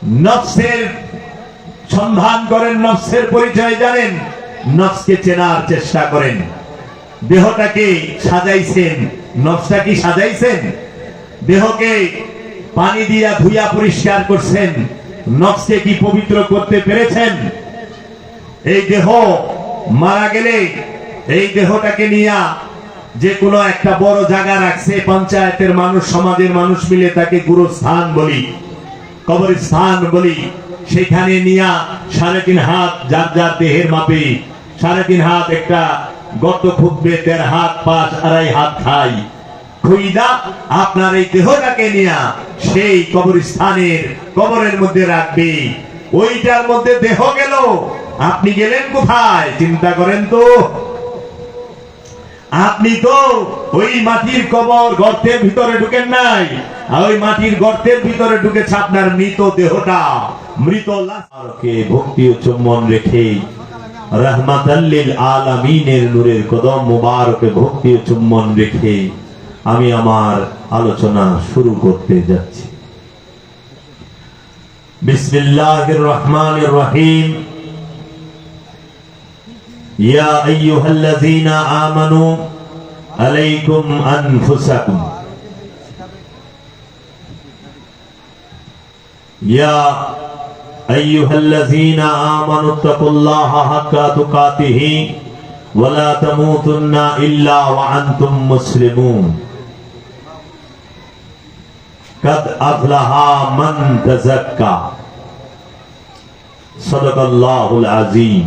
নফসের সন্ধান করেন, নফসের পরিচয় জানেন, নফসকে চেনার চেষ্টা করেন। দেহটাকে সাজাইছেন, নফসটা কি সাজাইছেন? দেহকে পানি দিয়া ধুইয়া পরিষ্কার করছেন, নফসকে কি পবিত্র করতে পেরেছেন? এই দেহ মারা গেলে এই দেহটাকে নিয়া যে কোনো একটা বড় জায়গা রাখছে, পঞ্চায়েতের মানুষ, সমাজের মানুষ মিলে তাকে গুরুস্থান বলি, কবরস্থান বলি। সেখানে নিয়া 3.5 হাত যার যার দেহের মাপে 3.5 হাত একটা গর্ত খুঁজবে, 1.5 হাত, 5, 2.5 হাত খাই খুইদা আপনার এই দেহটাকে নিয়া সেই কবরস্থানের কবরের মধ্যে রাখবে। ওইটার মধ্যে দেহ গেল, আপনি গেলেন কোথায় চিন্তা করেন তো? আপনি তো ওই মাটির কবর গর্তের ভিতরে ঢুকেন নাই, আর ওই মাটির গর্তের ভিতরে ঢুকেছে আপনার মৃত দেহটা, মৃত লাশকে ভক্তি ও চুম্বন রেখে রাহমাতাল লিল আলামিনের নূরের কদম মুবারকে ভক্তি ও চুম্বন রেখে আমি আমার আলোচনা শুরু করতে যাচ্ছি। বিসমিল্লাহির রহমানির রহিম। ইয়া আইয়ুহাল্লাযীনা আমানু আলাইকুম আনফুসাকুম ইয়া আইয়ুহাল্লাযীনা আমানু তাকুল্লাহা হাক্কা তুকাতিহি ওয়া লা তামুতুন্না ইল্লা ওয়া আনতুম মুসলিমুন। কাদ আফলাহা মান তাযাক্কা। সাদাকাল্লাহুল আযীম।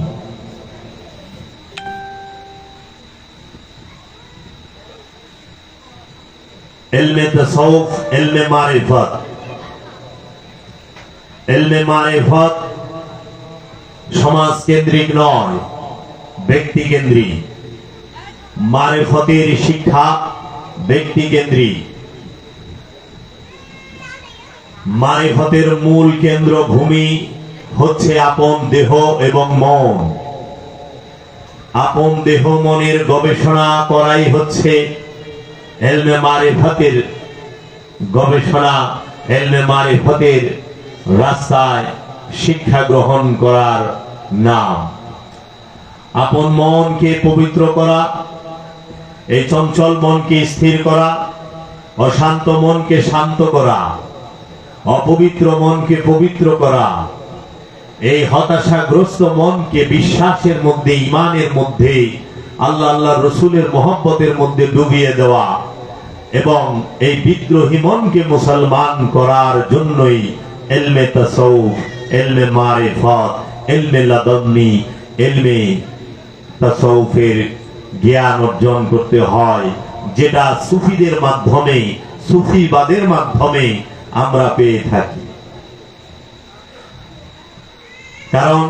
ইলমে তাসাউফ, ইলমে মারিফত। ইলমে মারিফত সমাজ কেন্দ্রিক নয়, ব্যক্তি কেন্দ্রিক। মারিফতের শিক্ষা ব্যক্তি কেন্দ্রিক। মারিফতের মূল কেন্দ্র ভূমি হচ্ছে আপন দেহ এবং মন। আপন দেহ মনের গবেষণা করাই হচ্ছে ইলমে মারিফতের গবেষণা, ইলমে মারিফতের রাস্তায় শিক্ষা গ্রহণ করার নাম। আপন মনকে পবিত্র করা, এই চঞ্চল মনকে স্থির করা, অশান্ত মনকে শান্ত করা, অপবিত্র মনকে পবিত্র করা, এই হতাশাগ্রস্ত মনকে বিশ্বাসের মধ্যে, ঈমানের মধ্যে, আল্লাহ আল্লাহ রসুলের মহব্বতের মধ্যে ডুবিয়ে দেওয়া এবং এই বিদ্রোহী মনকে মুসলমান করার জন্যই ইলমে তাসাউফ, ইলমে মারিফত, ইলমে লাদুন্নি, ইলমে তাসাউফের জ্ঞান অর্জন করতে হয়, যেটা সুফিদের মাধ্যমে, সুফিবাদের মাধ্যমে আমরা পেয়ে থাকি। কারণ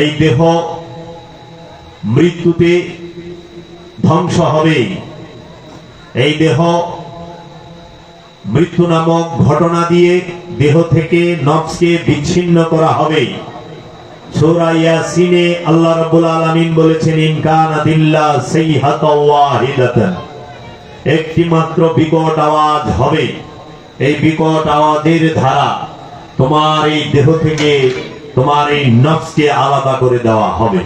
এই দেহ মৃত্যুতে ধ্বংস হবে। এই দেহ মৃত্যু নামক ঘটনা দিয়ে দেহ থেকে নফসকে বিচ্ছিন্ন করা হবে। সূরা ইয়াসিনে আল্লাহ রাব্বুল আলামিন বলেছেন, ইন কানাত ইল্লা সাইহাতাও ওয়াহিদাতান, একটি মাত্র বিকট আওয়াজ হবে। এই বিকট আওয়াজের দ্বারা তোমার এই দেহ থেকে তোমার এই নফসকে আলাদা করে দেওয়া হবে,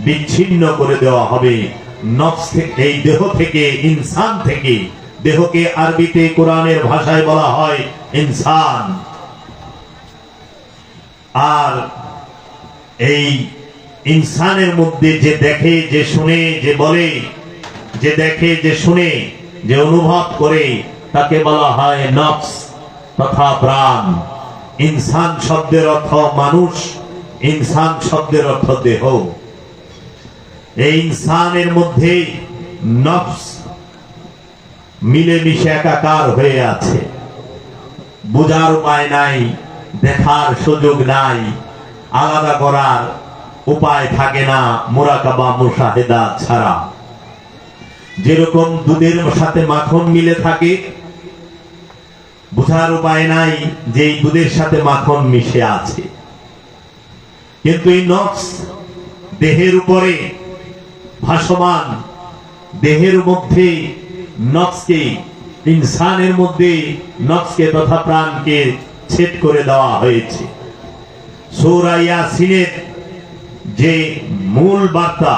বিচ্ছিন্ন করে দেওয়া হবে। নফস থেকে, এই দেহ থেকে, ইনসান থেকে। দেহকে আরবিতে কোরআনের ভাষায় বলা হয় ইনসান। আর এই ইনসানের মধ্যে যে দেখে, যে শুনে, যে বলে, যে দেখে, যে শুনে, যে অনুভব করে, তাকে বলা হয় নফস তথা প্রাণ। ইনসান শব্দের অর্থ মানুষ, ইনসান শব্দের অর্থ দেহ। এই ইনসানের মধ্যে নফস মিলেমিশে একাকার হয়ে আছে। বোঝার উপায় নাই, দেখার সুযোগ নাই, আলাদা করার উপায় থাকে না মুরাকাবা মুশাহেদা ছাড়া। যেরকম দুধের সাথে মাখন মিলে থাকে, বোঝার উপায় নাই যে এই দুধের সাথে মাখন মিশে আছে। কিন্তু এই নফস দেহের উপরে ভাসমান, দেহের মধ্যে নফসকে, ইনসানের মধ্যে নফসকে তথা প্রাণকে ছেদ করে দেওয়া হয়েছে। সূরা ইয়াসিনের যে মূল বার্তা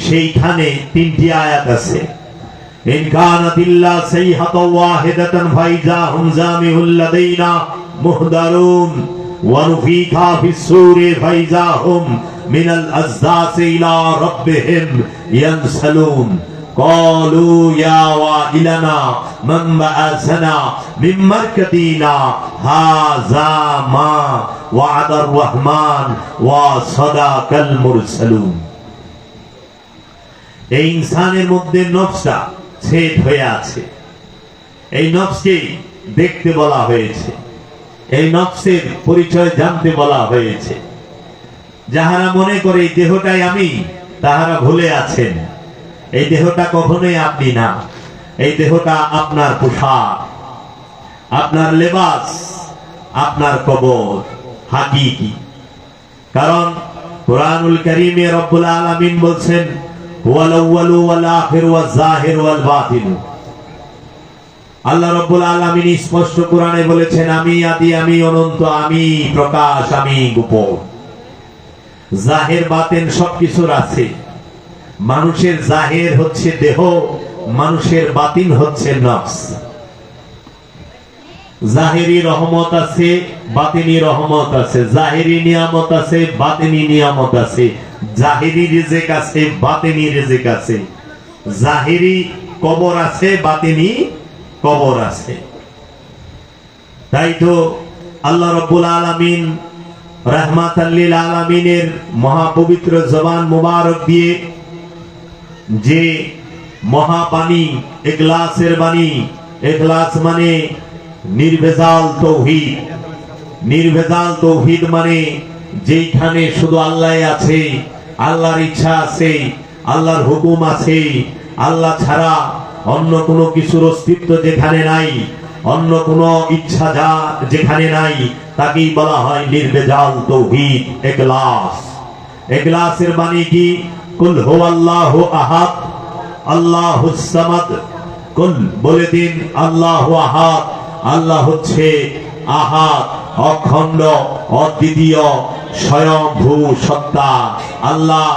সেইখানে 3টি আয়াত আছে। ইন কানাত ইল্লা সাইহাতাও ওয়াহিদাতান ফাইজা হুম জামিউল লাদাইনা মুহদারুন ওয়া নুফিখা ফিস-সূরি ফাইজা হুম মিনাল আযদাসি ইলা রাব্বিহিম ইয়ানসালুন ক্বালু ইয়া ওয়াইলানা মান বা'আসানা মিন মারকাদিনা হাযা মা ওয়া'দার রহমান ওয়া সাদাকাল মুরসালুন। এই ইনসানের মধ্যে নফসটা ছেদ হয়ে আছে। এই নফসকে দেখতে বলা হয়েছে, এই নফসের পরিচয় জানতে বলা হয়েছে। যাহারা মনে করে এই দেহটাই আমি, তাহারা ভুলে আছেন। এই দেহটা কখনোই আপনি না। এই দেহটা আপনার পোশাক, আপনার লেবাস, আপনার কবর হাকিকি। কারণ কুরআনুল কারীমে রব্বুল আলামিন বলছেন হুয়াল আউয়ালু ওয়াল আখিরু ওয়াজ যাহিরু ওয়াল বাতিন। আল্লাহ রব্বুল আলামিন স্পষ্ট কোরআনে বলেছেন আমি আদি, আমি অনন্ত, আমি প্রকাশ, আমি গোপন। জাহির বাতিন সবকিছুর আছে। মানুষের জাহির হচ্ছে দেহ, মানুষের বাতিন হচ্ছে নফস। জাহিরি রহমত আছে, বাতিনি রহমত আছে। জাহিরি নিয়ামত আছে, বাতিনি নিয়ামত আছে। জাহিরি রিজিক আছে, বাতিনি রিজিক আছে। জাহিরি কবর আছে, বাতিনি কবর আছে। তাই তো আল্লাহ রাব্বুল আলামিন রাহমাতাল লিল আলামিনের মহাপবিত্র জবান মুবারক দিয়ে যে মহাবাণী, ইখলাসের বাণী, ইখলাস মানে নির্ভেজাল তৌহিদ। নির্ভেজাল তৌহিদ মানে যেখানে শুধু আল্লাহ আছে, আল্লাহর ইচ্ছা আছে, আল্লাহর হুকুম আছে, আল্লাহ ছাড়া অন্য কোনো কিছুর অস্তিত্ব যেখানে নাই, অন্য কোনো ইচ্ছা যা যেখানে নাই, তাকেই বলা হয় নির্ভেজাল তৌহিদ, ইখলাস। ইখলাসের বাণী কি? কুল হুয়াল্লাহু আহাদ আল্লাহুস সামাদ। কুল বলে দিন আল্লাহু আহাদ, আল্লাহ হচ্ছে আহাদ, অখণ্ড, অদ্বিতীয়, স্বয়ংভূ সত্তা। আল্লাহ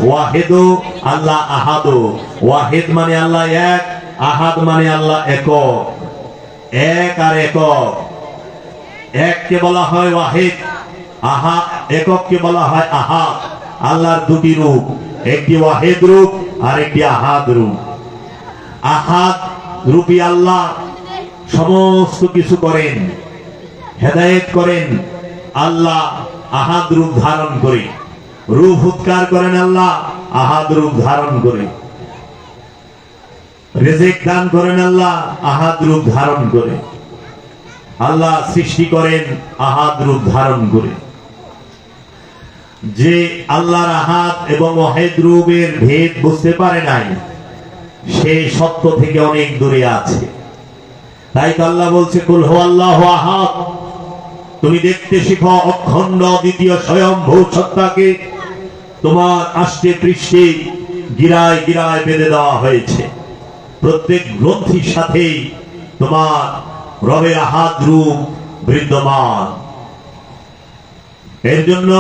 ওয়াহিদু, আল্লাহ আহাদু। ওয়াহিদ মানে আল্লাহ এক, আহাদ মানে আল্লাহ একক। এক আর একক। এককে বলা হয় ওয়াহিদ, আহাদ, একককে বলা হয় আহাদ। আল্লাহর দুটি রূপ, একটি ওয়াহিদ রূপ আর একটি আহাদ রূপ। আহাদ রূপী আল্লাহ সমস্ত কিছু করেন, হেদায়েত করেন। আল্লাহ আহাদ রূপ ধারণ করে, রূপ উৎকার করেন আল্লাহ আহাদ রূপ ধারণ করে। রিজিক দান করেন আল্লাহ আহাদ রূপ ধারণ করে। আল্লাহ সৃষ্টি করেন আহাদ রূপ ধারণ করে। যে আল্লাহর আহাদ এবং ওয়াহিদ রূপের ভেদ বুঝতে পারে নাই, সে সত্য থেকে অনেক দূরে আছে। তাই তো আল্লাহ বলছে কুল হুয়াল্লাহু আহাদ। তুমি দেখতে শিখো অখণ্ড দ্বিতীয় স্বয়ংভূ সত্তাকে। তোমার আষ্টে পৃষ্ঠে গিরায় গিরায় বেঁধে দেওয়া হয়েছে। প্রত্যেক গ্রন্থির সাথে তোমার রবের আহাদ রূপ বিদ্যমান। এর জন্য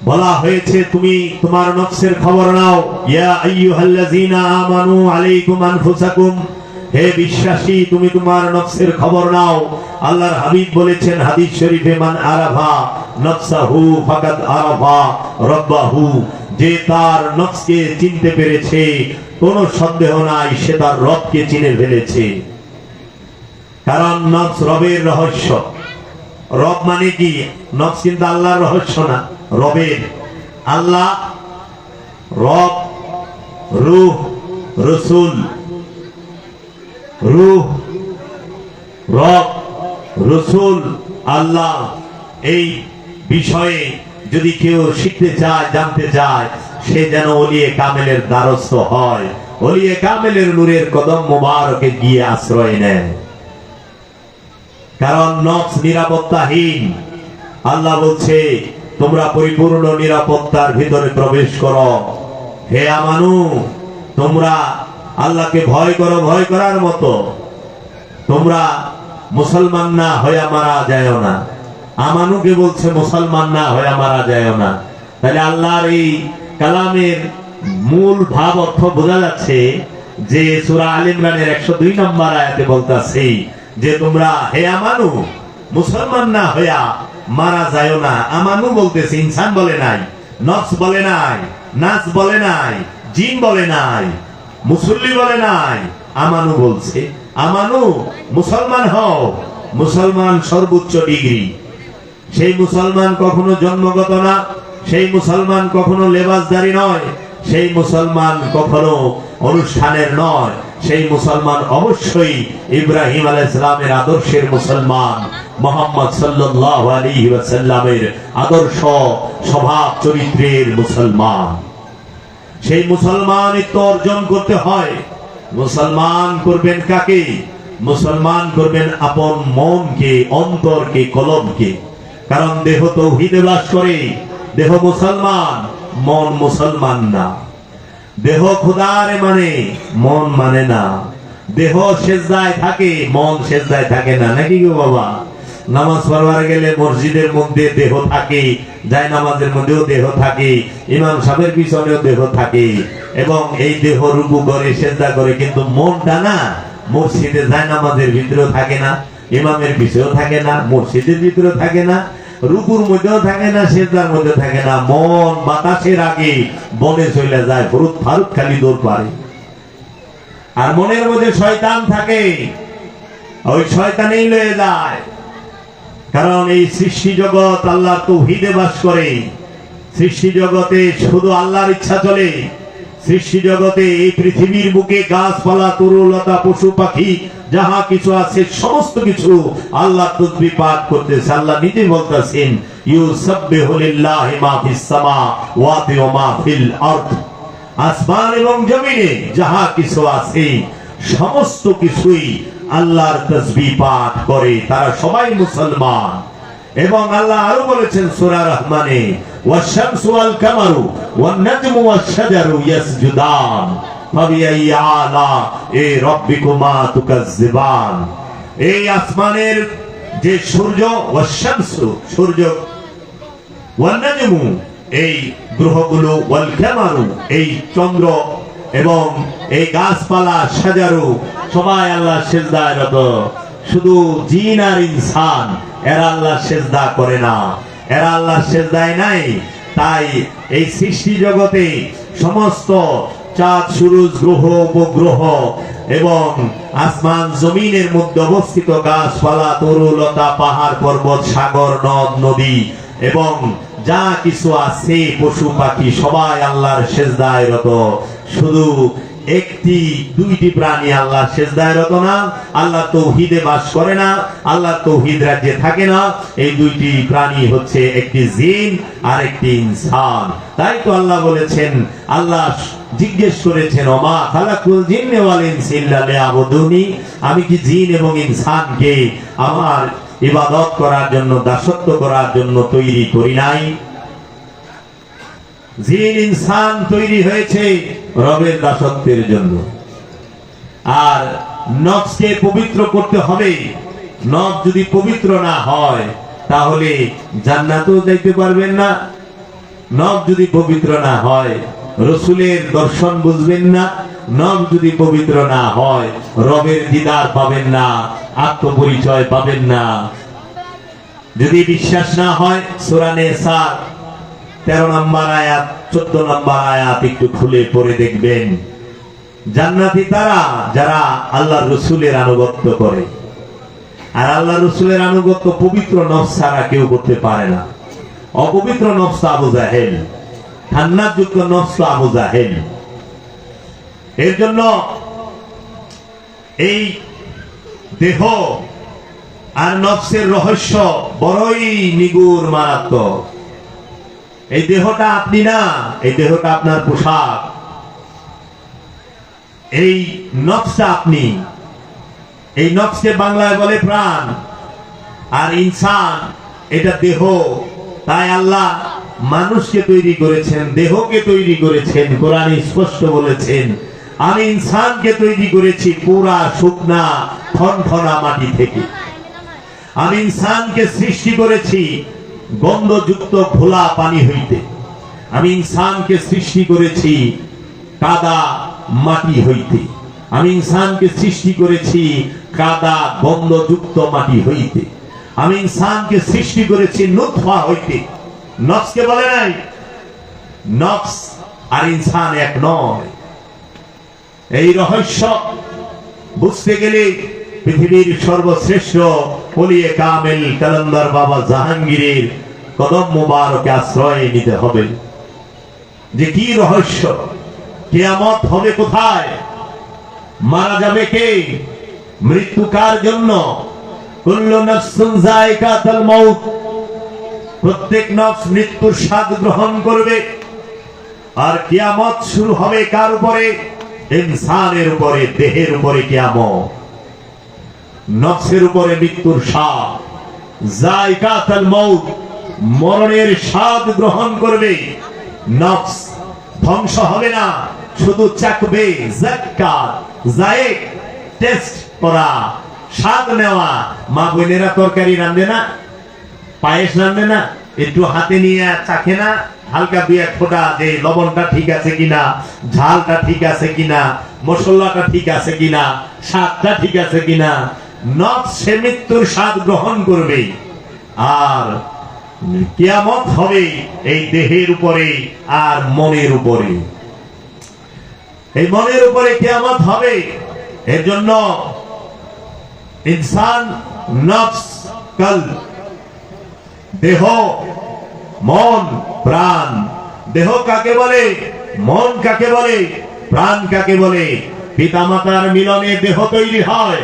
বলা হয়েছে তুমি তোমার নফসের খবর নাও। ইয়া আইয়ুহাল্লাযীনা আমানু আলাইকুম আনফুসাকুম। হে বিশ্বাসী, তুমি তোমার নফসের খবর নাও। আল্লাহর হাবিব বলেছেন হাদিস শরীফে মান আরাফা নফসাহু ফাকাদ আরাফা রাব্বাহু। যে তার নফসকে চিনতে পেরেছে, কোনো সন্দেহ নাই সে তার রবকে চিনে ফেলেছে। কারণ নফস রবের রহস্য। রব মানে কি? নফস কিন্তু আল্লাহর রহস্য না, রবের। আল্লাহ রব, রূহ, রসুল। রূহ, রব, রসুল, আল্লাহ। এই বিষয়ে যদি কেউ শিখতে চায়, জানতে চায়, সে যেন ওলিয়ে কামেলের দ্বারস্থ হয়, ওলিয়ে কামেলের নূরের কদম মোবারকে গিয়ে আশ্রয় নেয়। কারণ নফস নিরাপত্তাহীন। আল্লাহ বলছে তোমরা পরিপূর্ণ নিরাপত্তার ভিতরে প্রবেশ করো। হে আমানু, তোমরা আল্লাহকে ভয় করো, ভয় করার মতো। তোমরা মুসলমান না হয়ে মারা যায় না। আমানুকে বলছে মুসলমান না হয়ে মারা যায় না। তাহলে আল্লাহর এই কালামের মূল ভাব অর্থ বোঝা যাচ্ছে যে সূরা আলে ইমরানের 102 নম্বর আয়াতে বলতাছে যে তোমরা হে আমানু মুসলমান না হইয়া মারা যায় না। আমানু বলতেছে, ইনসান বলে নাই, নফস বলে নাই, নাস বলে নাই, জিন বলে নাই, মুসল্লি বলে নাই, আমানু বলছে। আমানু মুসলমান হও। মুসলমান সর্বোচ্চ ডিগ্রি। সেই মুসলমান কখনো জন্মগত না, সেই মুসলমান কখনো লেবাসদারি নয়, সেই মুসলমান কখনো অনুষ্ঠানের নয়, সেই মুসলমান অবশ্যই ইব্রাহিম আলাইহিস সালামের আদর্শের মুসলমান, মুহাম্মদ সাল্লাল্লাহু আলাইহি ওয়াসাল্লামের আদর্শ স্বভাব চরিত্রের মুসলমান। সেই মুসলমানিত্ব অর্জন করতে হয়। মুসলমান করবেন কাকে? মুসলমান করবেন আপন মনকে, অন্তরকে, কলবকে। কারণ দেহ তাওহীদে বাস করে, দেহ মুসলমান, মন মুসলমান না। দেহ খোদারে মানে, মন মানে না। দেহ সেজদায় থাকে, মন সেজদায় থাকে না, নাকি গো বাবা? নামাজ পড়বার গেলে মসজিদের মধ্যে দেহ থাকে, যায় নামাজের মধ্যেও দেহ থাকে, ইমাম সাহেবের পিছনেও দেহ থাকে, এবং এই দেহ রুকু করে সেজদা করে, কিন্তু মনটা না মসজিদে যায় নামাজের ভিতরেও থাকে না, ইমামের পিছেও থাকে না, মসজিদের ভিতরেও থাকে না, রুকুর মধ্যেও থাকে না, সেজদার মধ্যে থাকে না। মন বাতাসের আগে বনে চলে যায়, ফরুত ফারুক খালি দৌড় পারে। আর মনের মধ্যে শয়তান থাকে, ওই শয়তানেই লয়ে যায়। কারণ এই সৃষ্টি জগৎ আল্লাহর তাওহীদে বাস করে। সৃষ্টি জগতে শুধু আল্লাহর ইচ্ছা চলে। সৃষ্টি জগতে এই পৃথিবীর বুকে গাছপালা, তরুলতা, পশু পাখি যাহা কিছু আছে সমস্ত কিছু আল্লাহ তাসবিহ পাঠ করতেছে। আল্লাহ নিজে বলতেছেন, ইউসাব্বিহু লিল্লাহি মা ফিস সামাওয়াতি ওয়া মা ফিল আরদ। আসমান এবং জমিনে যাহা কিছু আছে সমস্ত কিছুই আল্লাহর তাসবিহ পাঠ করে, তারা সবাই মুসলমান। এবং আল্লাহ আরো বলেছেন সূরা রহমানে, ওয়াশ-শামসু ওয়াল কামারু ওয়ান নাজমু ওয়াশ-শাজারু ইয়াসজুদান ফাবিআইয়ি আলা'i রাব্বিকুমা তুকাজ্জিবান। এই আসমানের যে সূর্য, ওয়াশ-শামসু সূর্য, ওয়ান নাজমু এই গ্রহগুলো, ওয়াল কামারু এই চন্দ্র, এবং এই গাছপালা, শাজারু সবাই আল্লাহ সেজদায় রত। শুধু জিন আর ইনসান এরা আল্লাহ সেজদা করে না, এরা আল্লাহ সেজদায় নাই। তাই এই সৃষ্টি জগতে সমস্ত চাঁদ, সূরজ, গ্রহ, উপগ্রহ এবং আসমান জমিনের মধ্যে অবস্থিত গাছপালা, তরুলতা, পাহাড় পর্বত, সাগর, নদ নদী এবং যা কিছু আছে, পশু পাখি সবাই আল্লাহর সেজদায় রত। শুধু একটি দুইটি প্রাণী আল্লাহ সেজদায় রত না, আল্লাহ তাওহীদে বাস করে না, আল্লাহ তাওহীদ রাজ্যে থাকে না। এই দুইটি প্রাণী হচ্ছে একটি জিন আর একটি ইনসান। তাই তো আল্লাহ বলেছেন, আল্লাহ জিজ্ঞেস করেছেন, ওমা খালাকুল জিন্না ওয়াল ইনসা ইল্লা লিয়াবুদুনি, আমি কি জিন এবং ইনসানকে আমার ইবাদত করার জন্য, দাসত্ব করার জন্য তৈরি করি নাই? জিন ইনসান তৈরি হয়েছে রবের দাসত্বের জন্য। আর নফসকে পবিত্র করতে হবে। নফস যদি পবিত্র না হয় তাহলে জান্নাতেও যাইতে পারবেন না। নফস যদি পবিত্র না হয় রাসূলের দর্শন বুঝবেন না। নফস যদি পবিত্র না হয় রবের দিদার পাবেন না, আত্মপরিচয় পাবেন না। যদি বিশ্বাস না হয় সূরা নিসা 13 নম্বর আয়াত, 14 নম্বর আয়াত একটু খুলে পড়ে দেখবেন। জান্নাতি তারা যারা আল্লাহর রাসূলের আনুগত্য করে। আর আল্লাহর রাসূলের আনুগত্য পবিত্র নফস ছাড়া কেউ করতে পারে না। অপবিত্র নফস আবু জাহেল, ঠান্ডাযুক্ত নফস আবু জাহেল। এর জন্য এই দেহ আর নফসের রহস্য বড়ই নিগুড়, মারাত্মক। এই দেহটা আপনি না, এই দেহটা আপনার পোশাক। এই নফসটা আপনি। এই নফসকে বাংলায় বলে প্রাণ, আর ইনসান এটা দেহ। তাই আল্লাহ মানুষকে তৈরি করেছেন, দেহকে তৈরি করেছেন। কোরআনে স্পষ্ট বলেছেন, আমি ইনসানকে তৈরি করেছি পুরা শুকনা থনথনা মাটি থেকে। আমি ইনসানকে সৃষ্টি করেছি গন্ধযুক্ত ঘোলা পানি হইতে, আমি ইনসানকে সৃষ্টি করেছি কাদা মাটি হইতে, আমি ইনসানকে সৃষ্টি করেছি কাদা গন্ধযুক্ত মাটি হইতে, আমি ইনসানকে সৃষ্টি করেছি নুতফা হইতে। নফসকে বলে নাই, নফস আর ইনসান এক নয়। এই রহস্য বুঝতে গেলে পৃথিবীর সর্বশ্রেষ্ঠ ওলিয়ে কামেল কালান্দার বাবা জাহাঙ্গীরের কদম মুবারকে আশ্রয় নিতে হবে। যে কি রহস্য, কিয়ামত হবে কোথায়, মারা যাবে কে, মৃত্যু কার জন্য, কুল্লু নাফসুন যায়কাতুল মাউত, প্রত্যেক নফস মৃত্যুর স্বাদ গ্রহণ করবে। আর কিয়ামত শুরু হবে কার উপরে, ইনসানের উপরে, দেহের উপরে কিয়ামত। নফসের উপরে মৃত্যুর স্বাদ, যায়কাতুল মাউত, মরণের স্বাদ গ্রহণ করবে। নফস ধ্বংস হবে না, শুধু চাকবে, যাক্কাত, যায়েক, টেস্ট করা, স্বাদ নেওয়া। মা বোনেরা তরকারি রাঁধে না, পায়েস রাঁধে না, একটু হাতে নিয়ে চাখে না, হালকা দুই এক ফোঁটা, যে লবণটা ঠিক আছে কিনা, ঝালটা ঠিক আছে কিনা, মশলাটা ঠিক আছে কিনা, স্বাদটা ঠিক আছে কিনা। নফস সে মৃত্যুর স্বাদ গ্রহণ করবে। আর কিয়ামত হবে এই দেহের উপরে আর মনের উপরে, এই মনের উপরে কিয়ামত হবে। এর জন্য ইনসান, নফস, কলব, দেহ, মন, প্রাণ। দেহ কাকে বলে, মন কাকে বলে, প্রাণ কাকে বলে? পিতামাতার মিলনে দেহ তৈরি হয়,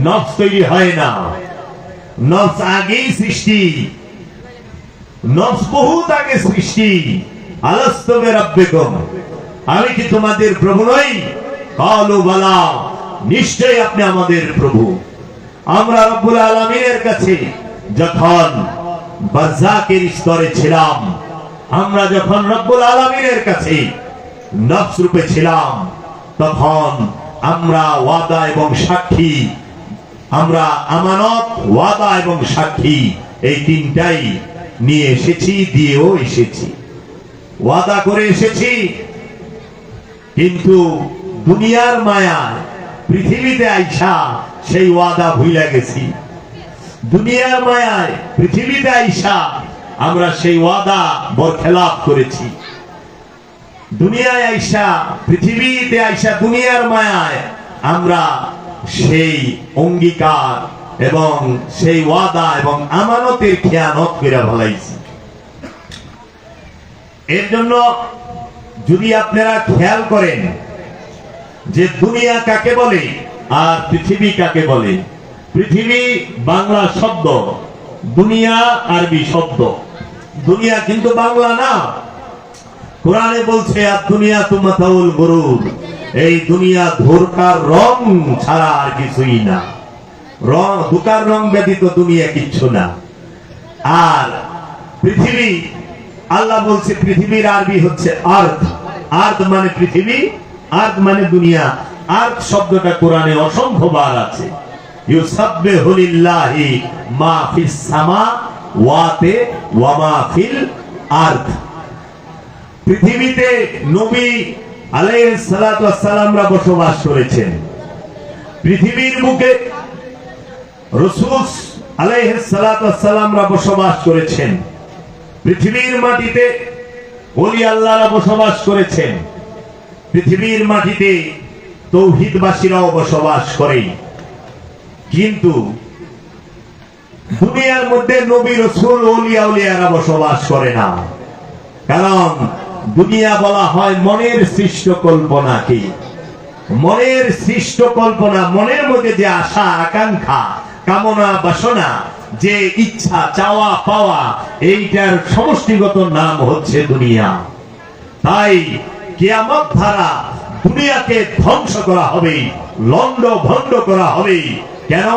নফস তৈরি হয় না। নফস আগেই সৃষ্টি, নফস বহুত আগে সৃষ্টি। আলাস্তু বিরাব্বিকুম, আমি কি তোমাদের প্রভু নই? কালু বালা, নিশ্চয়ই আপনি আমাদের প্রভু। আমরা রব্বুল আলামিনের কাছে যখন বারযাকের স্তরে ছিলাম, আমরা যখন রব্বুল আলামিনের কাছে নফস রূপে ছিলাম, তখন আমরা ওয়াদা এবং সাক্ষী, আমরা আমানত, ওয়াদা এবং সাক্ষী, এই তিনটাই নিয়ে এসেছি, দিয়েও এসেছি। ওয়াদা করে এসেছি, কিন্তু দুনিয়ার মায়ায় পৃথিবীতে আইসা সেই ওয়াদা ভুলে গেছি। দুনিয়ার মায়ায় পৃথিবীতে আইসা আমরা সেই ওয়াদা বরখেলাপ করেছি। দুনিয়ায় আইসা, পৃথিবীতে আইসা, দুনিয়ার মায়ায় আমরা সেই অঙ্গীকার এবং সেই ওয়াদা এবং আমানতের খেয়ানত করে ফেলাইছি। এর জন্য যদি আপনারা খেয়াল করেন যে দুনিয়া কাকে বলে আর পৃথিবী কাকে বলে। পৃথিবী বাংলা শব্দ, দুনিয়া আরবি শব্দ। দুনিয়া কিন্তু বাংলা না। কোরআনে বলছে আর দুনিয়া তুমাতাউল গুরুর, এই দুনিয়া ধোঁকার রং ছাড়া আর কিছুই না। রং, ধোঁকার রং ব্যতীত দুনিয়া কিচ্ছু না। আর পৃথিবী, আল্লাহ বলছে পৃথিবীর আরবি হচ্ছে আর্থ। আর্থ মানে পৃথিবী, আর্থ মানে দুনিয়া। আর্থ শব্দটা কোরআনে অসংখ্যবার আছে। ইউসাব্বিহু লিল্লাহি মা ফিস সামাওয়াতি ওয়া মা ফিল আরদ। পৃথিবীতে নবী আলাইহিস সালাতু ওয়াস সালামরা বসবাস করেছেন। পৃথিবীর বুকে রাসূল আলাইহিস সালাতু ওয়াস সালামরা বসবাস করেছেন। পৃথিবীর মাটিতে ওলি আল্লাহরা বসবাস করেছেন। পৃথিবীর মাটিতে তৌহিদবাসীরাও বসবাস করে। কিন্তু দুনিয়ার মধ্যে নবী, রাসূল, ওলিয়া, উলিয়ারা বসবাস করে না। কারণ দুনিয়া বলা হয় মনের সৃষ্ট কল্পনাকে। মনের সৃষ্ট কল্পনা, মনের মধ্যে যে আশা, আকাঙ্ক্ষা, কামনা, বাসনা, যে ইচ্ছা, চাওয়া পাওয়া, এইটার সমষ্টিগত নাম হচ্ছে দুনিয়া। তাই কিয়ামত ধারা দুনিয়াকে ধ্বংস করা হবে, লন্ড ভন্ড করা হবে। কেন?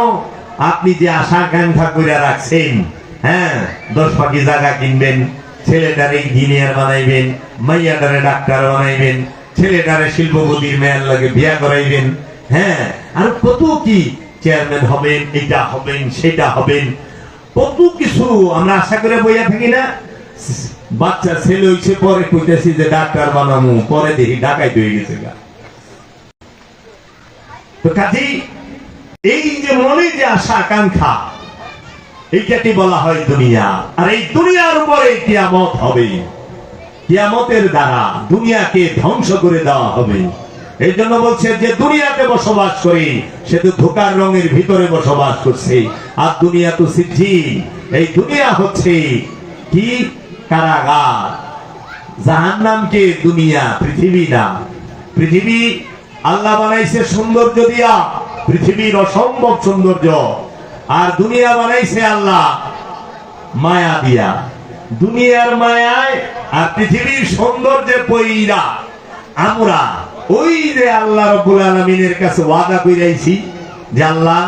আপনি যে আশা আকাঙ্ক্ষা করে রাখছেন, হ্যাঁ, 10 পাখি জায়গা কিনবেন, ছেলেটারে ইঞ্জিনিয়ার বানাইবেন, মাইয়াটারে ডাক্তার বানাইবেন, ছেলেটারে শিল্পপতির মেয়ের লাগে বিয়া করাইবেন, হ্যাঁ, আর কত কি, চেয়ারম্যান হবেন, এটা হবেন, সেটা হবেন। কত কিছু আমরা আশা করে বইয়া থাকি না। বাচ্চা ছেলে হইছে পরে কইতেছি যে ডাক্তার বানামু, পরে দেখি ডাকাইত হয়ে গেছে গা। তো কাজেই এই যে মনে যে আশা আকাঙ্ক্ষা, এইটাকে বলা হয় দুনিয়া। আর এই দুনিয়ার উপরে কিয়ামত হবে, কিয়ামতের দ্বারা দুনিয়াকে ধ্বংস করে দেওয়া হবে। এই জন্য বলছে যে দুনিয়াতে বসবাস করি সে তো ধোকার রঙের ভিতরে বসবাস করছে। আর দুনিয়া তো সিজিল, এই দুনিয়া হচ্ছে কি কারাগার। জাহান্নামকে দুনিয়া, পৃথিবী না। পৃথিবী আল্লাহ বানাইছে সৌন্দর্য দিয়া, পৃথিবীর অসম্ভব সৌন্দর্য। আর দুনিয়া বানাইছে আল্লাহ মায়া দিয়া। দুনিয়ার মায়ায় আর পৃথিবীর সৌন্দর্যে পইরা আমরা ওই যে আল্লাহ রাব্বুল আলামিনের কাছে ওয়াদা কইরাইছি যে আল্লাহ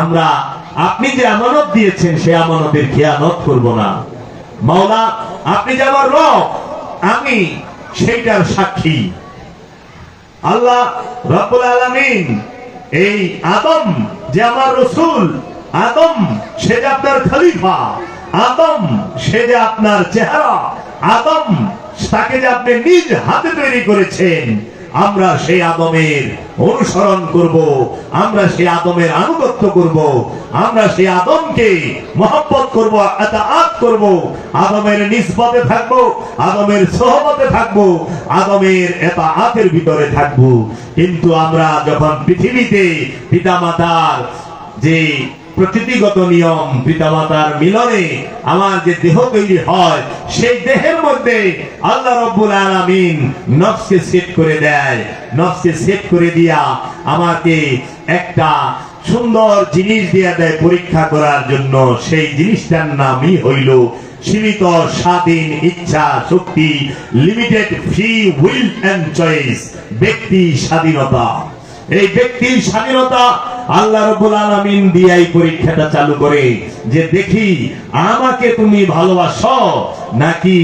আমরা আপনি যে আমানত দিয়েছেন সে আমানতের খেয়ানত করব না। মাওলা আপনি যে আমার রব, আমি সেইটার সাক্ষী। আল্লাহ রাব্বুল আলামিন এই আদম যে আমার রাসূল, আদম সে যে আপনার খলিফা, আদম সে যে আপনার চেহারা, আদম তাকে যে আপনি নিজ হাতে তৈরি করেছেন, আমরা সেই আদমের অনুসরণ করব, আমরা সেই আদমের আনুগত্য করব, আমরা সেই আদমকে মহব্বত করব, আতাআত করব, আদমের নিসবতে থাকব, আদমের সোহবতে থাকব, আদমের আতাআতের ভিতরে থাকব। কিন্তু আমরা যখন পৃথিবীতে পিতামাতার যে প্রকৃতিগত নিয়ম, পিতামাতার মিলনে আমার যে দেহ তৈরি হয়, সেই দেহের মধ্যে আল্লাহ রাব্বুল আলামিন নফসকে সেট করে দেয়। নফসকে সেট করে দিয়া আমাকে একটা সুন্দর জিনিস দিয়া দেয় পরীক্ষা করার জন্য। সেই জিনিসটার নামই হইল সীমিত স্বাধীন ইচ্ছা শক্তি, limited free will and choice, ব্যক্তি স্বাধীনতা। এই ব্যক্তির স্বাধীনতা আল্লাহ রাব্বুল আলামিন দিয়াই পরীক্ষাটা চালু করে যে দেখি আমাকে তুমি ভালোবাসো নাকি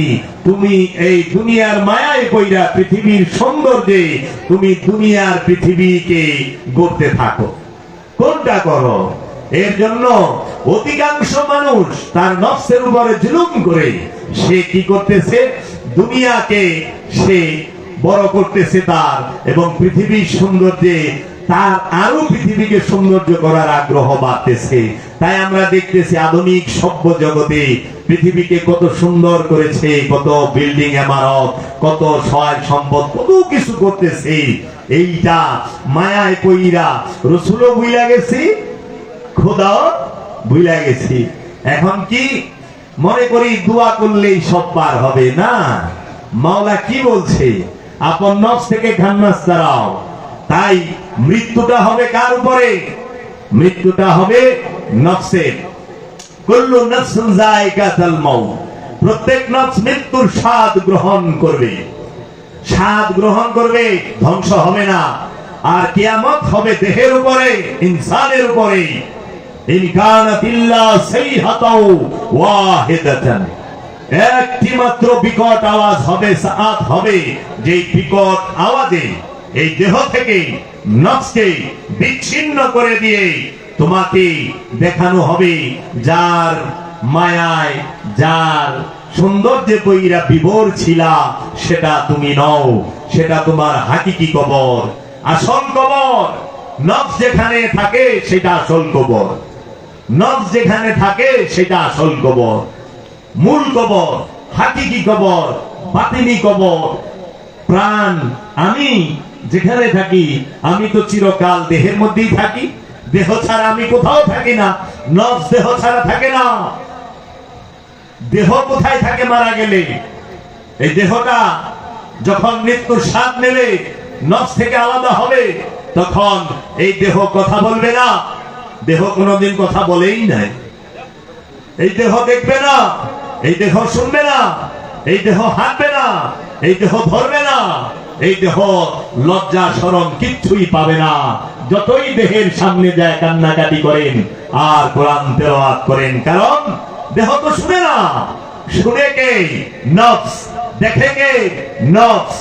তুমি এই দুনিয়ার মায়ায় পইরা পৃথিবীর সৌন্দর্যে তুমি দুনিয়ার পৃথিবীকে গড়তে থাকো, কোনটা করো? এর জন্য অধিকাংশ মানুষ তার নফসের উপরে জুলুম করে সে কি করতেছে, দুনিয়াকে সে বড় করতেছে তার, এবং পৃথিবীর সৌন্দর্যে তার আরো পৃথিবীকে সৌন্দর্য করার আগ্রহ বাড়তেছে। তাই আমরা দেখতেছি আধুনিক সভ্য জগতে পৃথিবীকে কত সুন্দর করেছে, কত বিল্ডিং ইমারত, কত সহায় সম্পদ, কত কিছু করতেছে। এইটা মায়ায় পইরা রাসূলও ভুইলা গেছি, খোদাও ভুইলা গেছি। এখন কি মনে করি দোয়া করলেই সব পার হবে? না, মাওলা কি বলছে, আপন নফস থেকে খান্নাস ছাড়াও। তাই মৃত্যুটা হবে কার উপরে? মৃত্যুটা হবে নফসের। কুল্লু নাফসিন যায়িকাতুল মাউত, প্রত্যেক নফস মৃত্যুর স্বাদ গ্রহণ করবে, স্বাদ গ্রহণ করবে, ধ্বংস হবে না। আর কিয়ামত হবে দেহের উপরে, ইনসানের উপরে। ইন কানাত ইল্লা সাইহাতাও ওয়াহিদাতান, একটি মাত্র বিকট আওয়াজ হবে, সাআত হবে, যে বিকট আওয়াজে এই দেহ থেকে নফসকে বিচ্ছিন্ন করে দিয়ে তোমাকে দেখানো হবে যার মায়ায়, যার সৌন্দর্যে পইরা বিভোর ছিলা, সেটা তুমি নও, সেটা তোমার হাকিকি কবর, আসল কবর। নফস যেখানে থাকে সেটা আসল কবর, নফস যেখানে থাকে সেটা আসল কবর, মূল কবর, হাকিকি কবর, বাতিনি কবর। প্রাণ আমি যেখানে থাকি, আমি তো চিরকাল দেহের মধ্যেই থাকি, দেহ ছাড়া আমি কোথাও থাকি না। নফস দেহ ছাড়া থাকে না। দেহ কোথায় থাকে মারা গেলে? এই দেহটা যখন মৃত্যুর স্বাদ নেবে, নফস থেকে আলাদা হবে, তখন এই দেহ কথা বলবে না। দেহ কোনোদিন কথা বলেই নাই। এই দেহ দেখবে না, এই দেহ শুনবে না, এই দেহ হাঁটবে না, এই দেহ ধরবে না, এই দেহ লজ্জা শরম কিচ্ছুই পাবে না। যতই দেহের সামনে যায় কান্নাকাটি করেন আর কোরআন তেলাওয়াত করেন, কারণ দেহ তো শুনে না। শুনে কে? নফস। দেখে কে? নফস।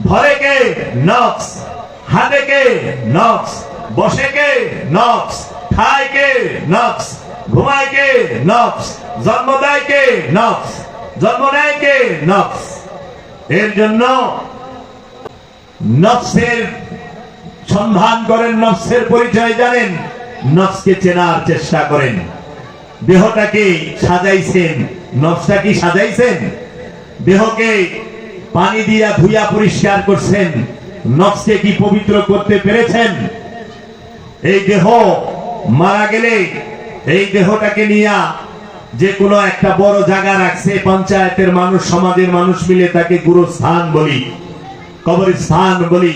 ধরে কে? নফস। হাঁটে কে? নফস। বসে কে? নফস। খায় কে? নফস। ঘুমায় কে? নফস। জন্ম দেয় কে? নফস। জন্ম নেয় কে? নফস। এর জন্য নফসের সন্ধান করেন, নফসের পরিচয় জানেন, নফসকে চেনার চেষ্টা করেন। দেহটাকে সাজাইছেন, নফসটা কি সাজাইছেন? দেহকে পানি দিয়া ধুইয়া পরিষ্কার করছেন, নফসকে কি পবিত্র করতে পেরেছেন? এই দেহ মারা গেলে এই দেহটাকে নিয়ে যে কোনো একটা বড় জায়গা রাখছে পঞ্চায়েতের মানুষ, সমাজের মানুষ মিলে তাকে গুরুস্থান বলি, কবরস্থান বলি।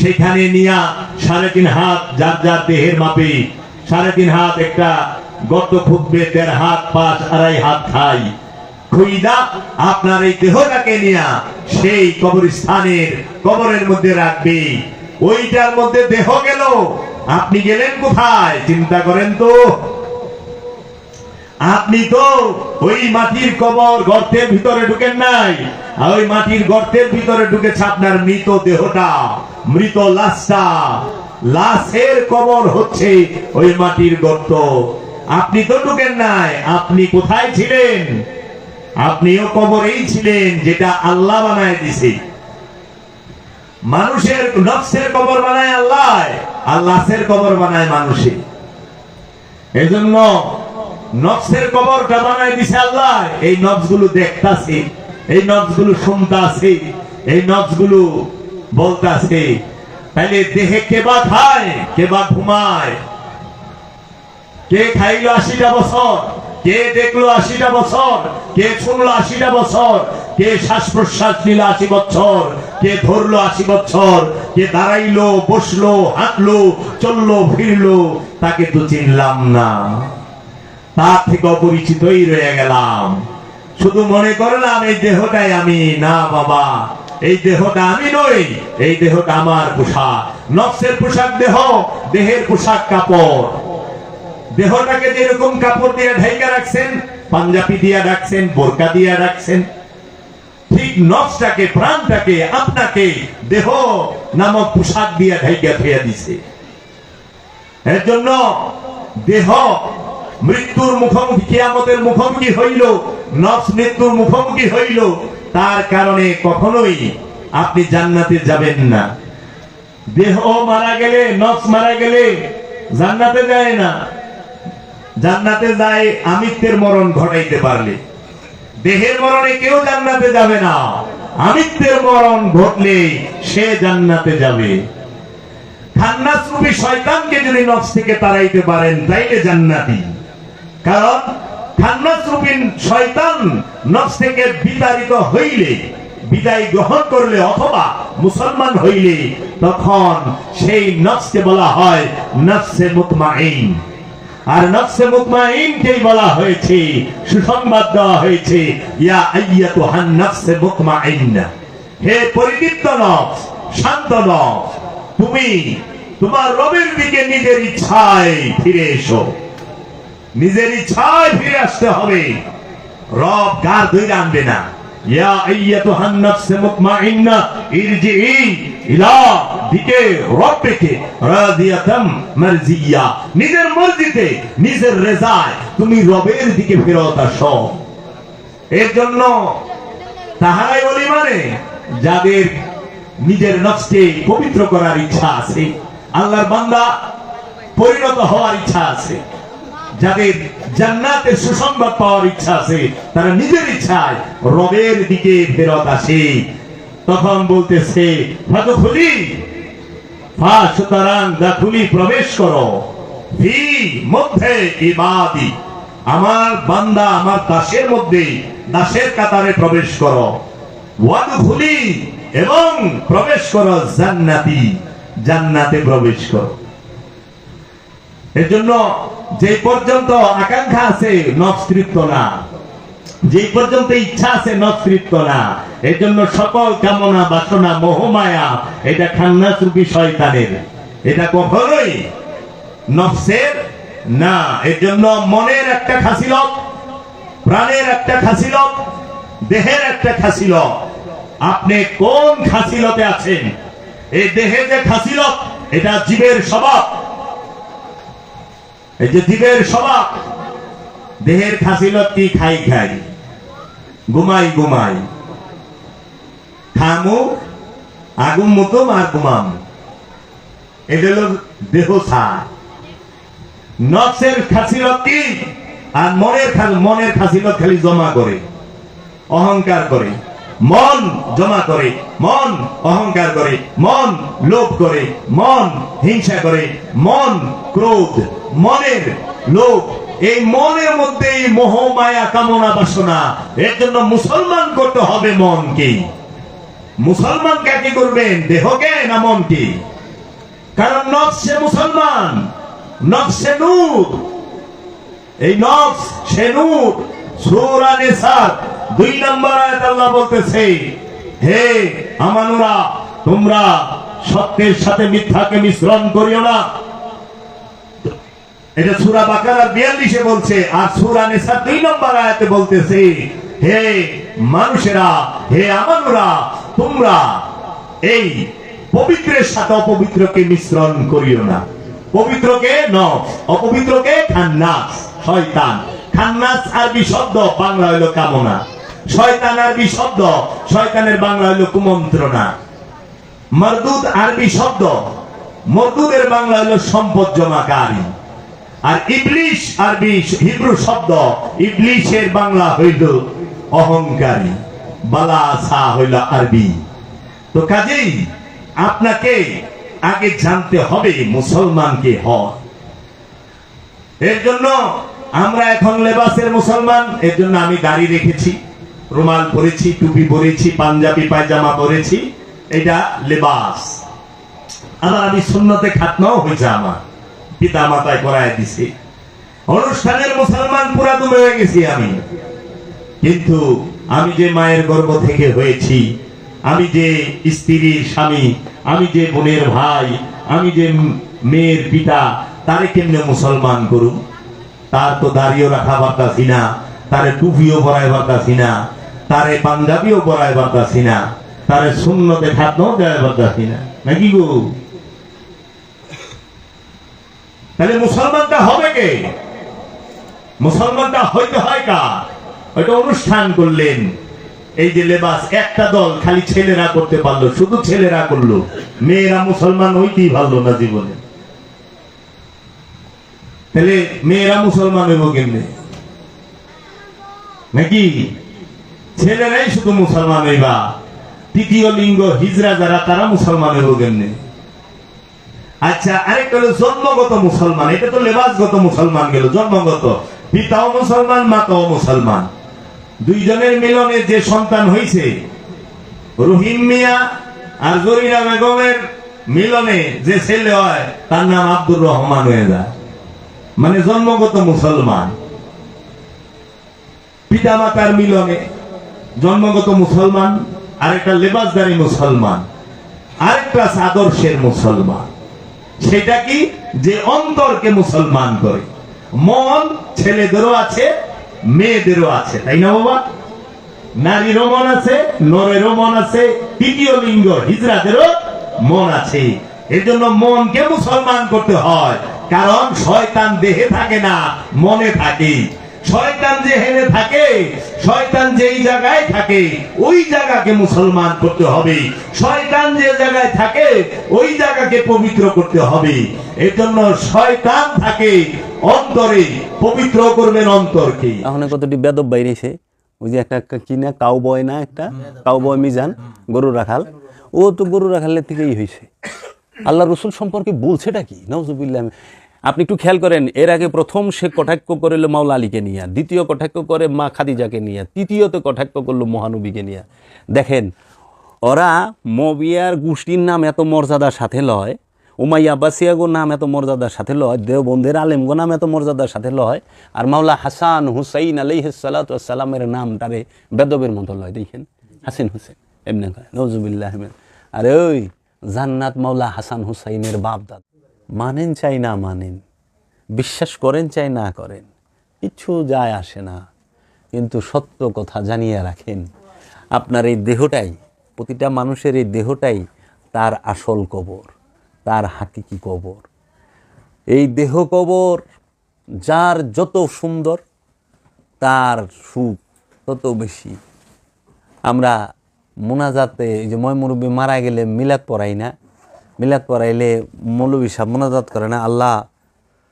সেখানে নিয়া 3.5 হাত যার যার দেহের মাপে 3.5 হাত একটা গর্ত খুঁজবে, 1.5 হাত 5 2.5 হাত খাই খুইদা আপনার এই দেহটাকে নিয়া সেই কবরস্থানের কবরের মধ্যে রাখবে। ওইটার মধ্যে দেহ গেল, আপনি গেলেন কোথায়? চিন্তা করেন তো। আপনি তো ওই মাটির কবর গর্তের ভিতরে ঢুকেন নাই, আর ওই মাটির গর্তের ভিতরে ঢুকেছে আপনার মৃত দেহটা, মৃত লাশটা। লাশের কবর হচ্ছে ওই মাটির গর্ত। আপনি তো ঢুকেন নাই। আপনি কোথায় ছিলেন? আপনিও কবরেই ছিলেন, যেটা আল্লাহ বানায় দিছে। মানুষের নফসের কবর বানায় আল্লাহ, আর লাশের কবর বানায় মানুষে। এজন্য নফসের কবরটা বানায় দিছে আল্লাহ। এই নফসগুলো দেখতাছে, এই নফসগুলো শুনতাছে, এই নফসগুলো বলতাছে। তাইলে দেহে কেবা খায়, কেবা ঘুমায়? কে খাইলো 80টা বছর? কে দেখলো 80টা বছর? কে শুনলো 80টা বছর? কে শ্বাস প্রশ্বাস নিল 80 বছর? কে ধরলো 80 বছর? কে দাঁড়াইলো, বসলো, হাঁটলো, চললো, ফিরলো? তাকে তো চিনলাম না, তার থেকে অপরিচিতই রয়ে গেলাম। শুধু মনে করলাম এই দেহটাই আমি। না বাবা, এই দেহটা আমি নই, এই দেহটা আমার পোশাক। নফসের পোশাক দেহ, দেহের পোশাক কাপড়। দেহটাকে যেরকম কাপড় দিয়ে ঢাইকা রাখছেন, পাঞ্জাবি দিয়ে রাখছেন, বোরকা দিয়ে রাখছেন, ঠিক নফসটাকে, প্রাণটাকে, আপনাকে দেহ নামক পোশাক দিয়ে ঢাইকা ফেয়া দিছে। এর জন্য দেহ মৃত্যুর মুখোমুখি, কিয়ামতের মুখোমুখি হইল, নফস মৃত্যুর মুখোমুখি হইল। তার কারণে কখনোই আপনি জান্নাতে যাবেন না। দেহ মারা গেলে, নফস মারা গেলে জান্নাতে যায় না। জান্নাতে যায় আমিত্বের মরণ ঘটাইতে পারলে। দেহের মরণে কেউ জান্নাতে যাবে না, আমিত্বের মরণ ঘটলে সে জান্নাতে যাবে। খান্নাস রূপী শয়তানকে যদি নফস থেকে তাড়াইতে পারেন তাইলে জান্নাতি। কারণ খান্নাস রূপী শয়তান নফস থেকে বিতাড়িত হইলে, বিদায় গ্রহণ করলে অথবা মুসলমান হইলে, তখন সেই নফসকে বলা হয় নফসে মুতমাইন। আর নফসে মুতমাইনকেই বলা হয়েছে, সুসংবাদ দেওয়া হয়েছে, ইয়া আইয়াতুহান নফসে মুতমাইন্না, হে পরিতৃপ্ত নফস, শান্ত নফস, তুমি তোমার রবের দিকে নিজের ইচ্ছায় ফিরে এসো। নিজের ইচ্ছায় ফিরে আসতে হবে, রব গার ধরে আনবে না। ইয়া আইয়াতুহান নফসে মুতমাইন্না ইরজিই ইলা দিকে রব্বিকে রাদিয়াতাম মারজিয়া, নিজের মর্জিতে, নিজের রেজায় তুমি রবের দিকে ফেরত আসো। এর জন্য তাহারাই বলি মানে যাদের নিজের নফসকে পবিত্র করার ইচ্ছা আছে, আল্লাহর বান্দা পরিণত হওয়ার ইচ্ছা আছে, যাদের জান্নাতের সুসংবাদ পাওয়ার ইচ্ছা আছে, তারা নিজের ইচ্ছায় রবের দিকে ফেরত আসে। তখন বলতেছে ফাদখুলি, সুতরাং দাখুলি প্রবেশ করো, ফি মধ্যে ইবাদি, আমার বান্দা, আমার দাসের মধ্যে, দাসের কাতারে প্রবেশ করো। ওয়াদখুলি, এবং প্রবেশ করো জান্নাতি, জান্নাতে প্রবেশ করো। এর জন্য যে পর্যন্ত আকাঙ্ক্ষা আছে নফস তৃপ্ত না, যে পর্যন্ত ইচ্ছা আছে নফস তৃপ্ত না। এর জন্য সকল কামনা, বাসনা, মোহমায়া, এটা খান্নাস রূপী শয়তানের, এটা কখনোই নফসের না। এর জন্য মনের একটা খাসিলত, প্রাণের একটা খাসিলত, দেহের একটা খাসিলত। আপনি কোন খাসিলতে আছেন? এই দেহে যে খাসিলত, এটা জীবের স্বভাব। এই যে জীবের স্বভাব, দেহের খাসিলত কি? খাই খাই, ঘুমাই ঘুমাই, খামু, আগুন মতম আর ঘুমাম। এটা হলো দেহ সার। নফসের খাসিলত কি? আর মনের খাসিলত খালি জমা করে, অহংকার করে। মন জমা করে, মন অহংকার করে, মন লোভ করে, মন হিংসা করে, মন ক্রোধ, মনের লোভ। এই মনের মধ্যে মোহ মায়া কামনা বাসনা। এর জন্য মুসলমান করতে হবে মনকে। মুসলমান কাকে করবেন? দেহকে না মনকে? কারণ নফসে মুসলমান, নফসে নূর। এই নফস সে নূর। সূরা নিসা 2 নম্বর আয়াত আল্লাহ বলতেছে, হে আমানুরা, তোমরা সত্যের সাথে মিথ্যাকে মিশ্রণ করিও না। এটা সূরা বাকারার 42-এ বলছে। আর সূরা নিসা 2 নম্বর আয়াতে বলতেছে, হে মানুষেরা, হে আমানুরা, তোমরা এই পবিত্রের সাথে অপবিত্রকে মিশ্রণ করিও না। পবিত্রকে নফস, অপবিত্রকে খান্নাস, শয়তান। খান্নাস আরবি শব্দ, বাংলা হইল কামনা। শয়তান আরবি শব্দ, শয়তানের বাংলা হইল কুমন্ত্রণা। মরদুদ আরবি শব্দ, মরদুদের বাংলা হইল সম্পদ জমাকারী। আর ইবলিশ আরবি হিব্রু শব্দ, ইবলিশের বাংলা হইল অহংকারী। বালাসা হইল আরবি। তো কাজেই আপনাকে আগে জানতে হবে মুসলমানকে হয়। এর জন্য আমরা এখন লেবাসের মুসলমান। এর জন্য আমি দাড়ি রেখেছি, রুমাল পরেছি, টুপি পরেছি, পাঞ্জাবি পায়জামা পরেছি। এটা লেবাস। আবার আমি সুন্নতে খাতনাও হয়েছে, আমার পিতা মাতায় করায় দিছে। অনুষ্ঠানের মুসলমান পুরা দুমে হয়ে গেছি আমি। কিন্তু আমি যে মায়ের গর্ভ থেকে হয়েছি, আমি যে স্ত্রীর স্বামী, আমি যে বোনের ভাই, আমি যে মেয়ের পিতা, তারে কেমনে মুসলমান করুন? তার তো দাড়িও রাখা পারতাছি না, তারে টুপিও পরাই পারতাছি না, তারে পাঞ্জাবিও পরাই পারতাছি না, তারে সুন্নতে খাতনাও দেওয়া পারতাছি না, নাকি গো? তাহলে মুসলমানটা হবে কে? মুসলমানটা হইতে হয় কার? ওইটা অনুষ্ঠান করলেন। এই যে লেবাস, একটা দল খালি ছেলেরা করতে পারলো, শুধু ছেলেরা করলো, মেয়েরা মুসলমান হইতেই পারলো না জীবনে। তাহলে মেয়েরা মুসলমান হইব কেমনে? নাকি ছেলেরাই শুধু মুসলমান হইবা? তৃতীয় লিঙ্গ হিজরা যারা, তারা মুসলমান হইব কেমনে? আচ্ছা, আরেকটা হলো জন্মগত মুসলমান। এটা তো লেবাসগত মুসলমান গেল। জন্মগত পিতাও মুসলমান, মাতাও মুসলমান। দুইজনের মিলনে যে সন্তান হয়েছে, রহিম মিয়া আর জরিনা বেগমের মিলনে যে ছেলে হয়, তার নাম আব্দুর রহমান হয়ে যায়। মানে জন্মগত মুসলমান। পিতা মাতার মিলনে জন্মগত মুসলমান, আরেকটা লেবাসদারি মুসলমান, আরেকটা আদর্শের মুসলমান। সেটা কি? যে অন্তরকে মুসলমান করে। মন ছেলেদেরও আছে, মেয়েদেরও আছে, তাই না বাবা? নারীরও মন আছে, নরেরও মন আছে, তৃতীয় লিঙ্গ হিজড়াদেরও মন আছে। এর জন্য মনকে মুসলমান করতে হয়। কারণ শয়তান দেহে থাকে না, মনে থাকে। শয়তান যেখানে থাকে, শয়তান যেই জায়গায় থাকে, ওই জায়গাকে মুসলমান করতে হবে। শয়তান যে জায়গায় থাকে, ওই জায়গাকে পবিত্র করতে হবে। এর জন্য শয়তান থাকে অন্তরে, পবিত্র করবেন অন্তরকে। এখন কতটি বেদব বাইরেছে। ওই যে একটা কিনা কাউ বয় না, একটা কাউ বয় মিজান, গরু রাখাল। ও তো গরু রাখালের থেকেই হয়েছে। আল্লাহ রসুল সম্পর্কে বলছেটা কি? নাউজুবিল্লাহ। আপনি একটু খেয়াল করেন, এর আগে প্রথম সে কটাক্ষ করিল মাওলা আলীকে নিয়ে, দ্বিতীয় কটাক্ষ করে মা খাদিজাকে নিয়ে, তৃতীয়ত কটাক্ষ করলো মহানবীকে নিয়ে। দেখেন, ওরা মবিয়ার গোষ্ঠীর নাম এত মর্যাদার সাথে লয়, উমাইয়া আব্বাসিয়াগো নাম এত মর্যাদার সাথে লয়, দেওবন্দের আলেমগো নাম এত মর্যাদার সাথে লয়, আর মাওলা হাসান হুসাইন আলাইহিস সালাতু ওয়াস সালামের নামটারে বেদবের মতো লয়। দেখেন, হাসিন হুসেন এমনি কয়, নাউজুবিল্লাহ। আরে ওই জান্নাত মাওলা হাসান হুসাইনের বাপ দাদা। মানেন চাই না মানেন, বিশ্বাস করেন চাই না করেন, কিচ্ছু যায় আসে না। কিন্তু সত্য কথা জানিয়ে রাখেন, আপনার এই দেহটাই, প্রতিটা মানুষের এই দেহটাই তার আসল কবর, তার হাকিকি কবর। এই দেহ কবর যার যত সুন্দর, তার সুখ তত বেশি। আমরা মোনাজাতে, এই যে ময় মুরব্বী মারা গেলে মিলাদ পড়াই না, মিলাদ পড়াইলে মৌলবী সাহেব মোনাজাত করে না, আল্লাহ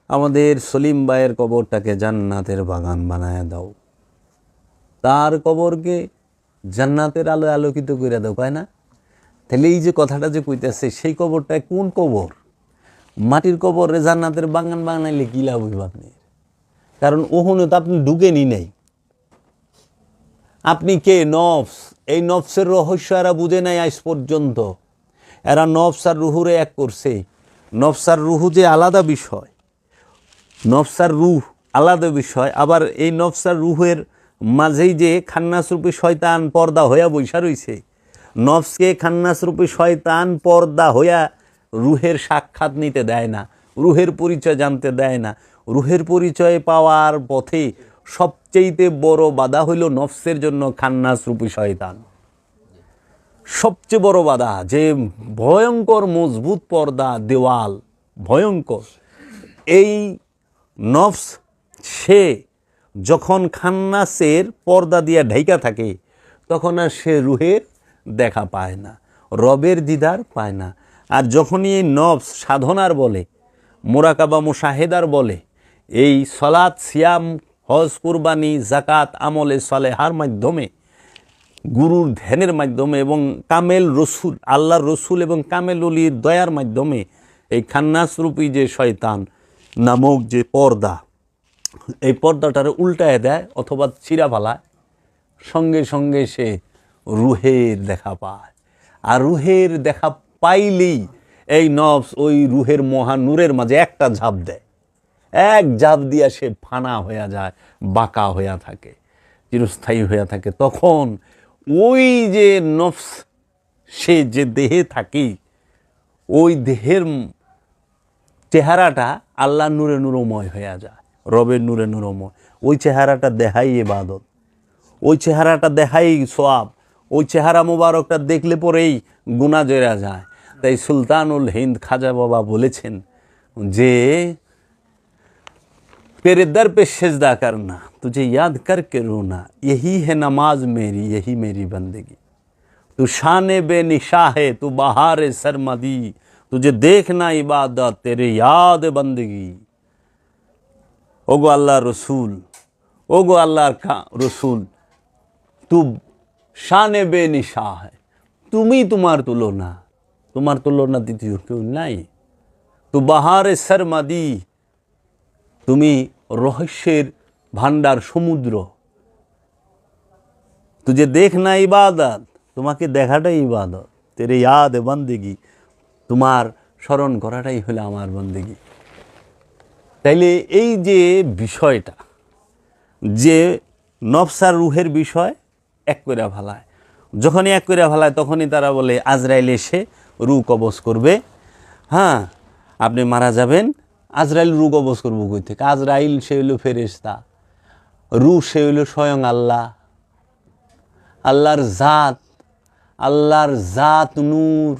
আমাদের সলিম ভাইয়ের কবরটাকে জান্নাতের বাগান বানায় দাও, তার কবরকে জান্নাতের আলো আলোকিত করে দাও, কয় না? তাহলে এই যে কথাটা যে কইতেছে, সেই কবরটায় কোন কবর? মাটির কবরে জান্নাতের বাগান বানাইলে কি লাভ হইব আপনি? কারণ ওখানে তো আপনি ঢুকেনি নাই। আপনি কে? নফস। এই নফসের রহস্য এরা বুঝে নাই আজ পর্যন্ত। এরা নফস আর রুহুরে এক করছে। নফস আর রুহু যে আলাদা বিষয়, নফস আর রুহ আলাদা বিষয়। আবার এই নফস আর রুহের মাঝেই যে খান্নাসরূপী শয়তান পর্দা হইয়া বৈশা রইছে, নফসকে খান্নাসরূপী শয়তান পর্দা হইয়া রুহের সাক্ষাৎ নিতে দেয় না, রুহের পরিচয় জানতে দেয় না। রুহের পরিচয় পাওয়ার পথে সবচেয়ে বড় বাধা হইল নফসের জন্য খান্নাসরূপী শয়তান। সবচেয়ে বড় বাধা, যে ভয়ঙ্কর মজবুত পর্দা দেওয়াল, ভয়ঙ্কর। এই নফস সে যখন খান্নাসের পর্দা দিয়া ঢাইকা থাকে, তখন আর সে রুহের দেখা পায় না, রবের দিদার পায় না। আর যখনই এই নফস সাধনার বলে, মোরাকাবা মুশাহেদার বলে, এই সলাৎ, সিয়াম, হজ, কুরবানি, জাকাত, আমলে সালেহার মাধ্যমে, গুরুর ধ্যানের মাধ্যমে এবং কামেল রসুল, আল্লাহর রসুল এবং কামেল অলির দয়ার মাধ্যমে এই খান্নাসরূপী যে শয়তান নামক যে পর্দা, এই পর্দাটার উল্টায় দেয় অথবা ছিঁড়া ফেলায়, সঙ্গে সঙ্গে সে রুহের দেখা পায়। আর রুহের দেখা পাইলেই এই নফস ওই রুহের মহা নূরের মাঝে একটা ঝাঁপ দেয়, এক ঝাঁপ দিয়া সে ফানা হইয়া যায়, বাঁকা হইয়া থাকে, চিরস্থায়ী হইয়া থাকে। তখন ওই যে নফস সে যে দেহে থাকে, ওই দেহের চেহারাটা আল্লাহ নূরে নূরময় হইয়া যায়, রবের নূরে নূরময়। ওই চেহারাটা দেখাই ইবাদত, ওই চেহারাটা দেখাই সওয়াব, ওই চেহারা মোবারকটা দেখলে পরেই গুনাহ জেরা যায়। তাই সুলতানুল হিন্দ খাজা বাবা বলেছেন যে तेरे दर पे सिजदा करना, तुझे याद करके रोना, यही है नमाज मेरी, यही मेरी बंदगी। तू शान बेनिशा है, तू बहार सरमदी, तुझे देखना इबादत, तेरे याद बंदगी। ओगो अल्लाह रसूल, ओगो अल्लाह का रसूल, तू शान बेनिशा है, তুমি তোমার তুলনা দ্বিতীয় কেউ নাই। তু বাহারে সরমাদি, তুমি রহস্যের ভান্ডার সমুদ্র। তুঝে দেখনা ইবাদত, তোমাকে দেখাটাই ইবাদত। তেরে ইয়াদ বন্দেগি, তোমার স্মরণ করাটাই হলো আমার বন্দেগি। তাইলে এই যে বিষয়টা, যে নফস আর রুহের বিষয় এক করে ফেলায়, যখনই এক করে ফেলায় তখনই তারা বলে আজরাইল এসে রু কবজ করবে। হ্যাঁ, আপনি মারা যাবেন, আজরাইল রু কবজ করবো কই থেকে? আজরাইল সে হইল ফেরেশতা, রু সে হইল স্বয়ং আল্লাহ, আল্লাহর জাত, আল্লাহর জাত নূর,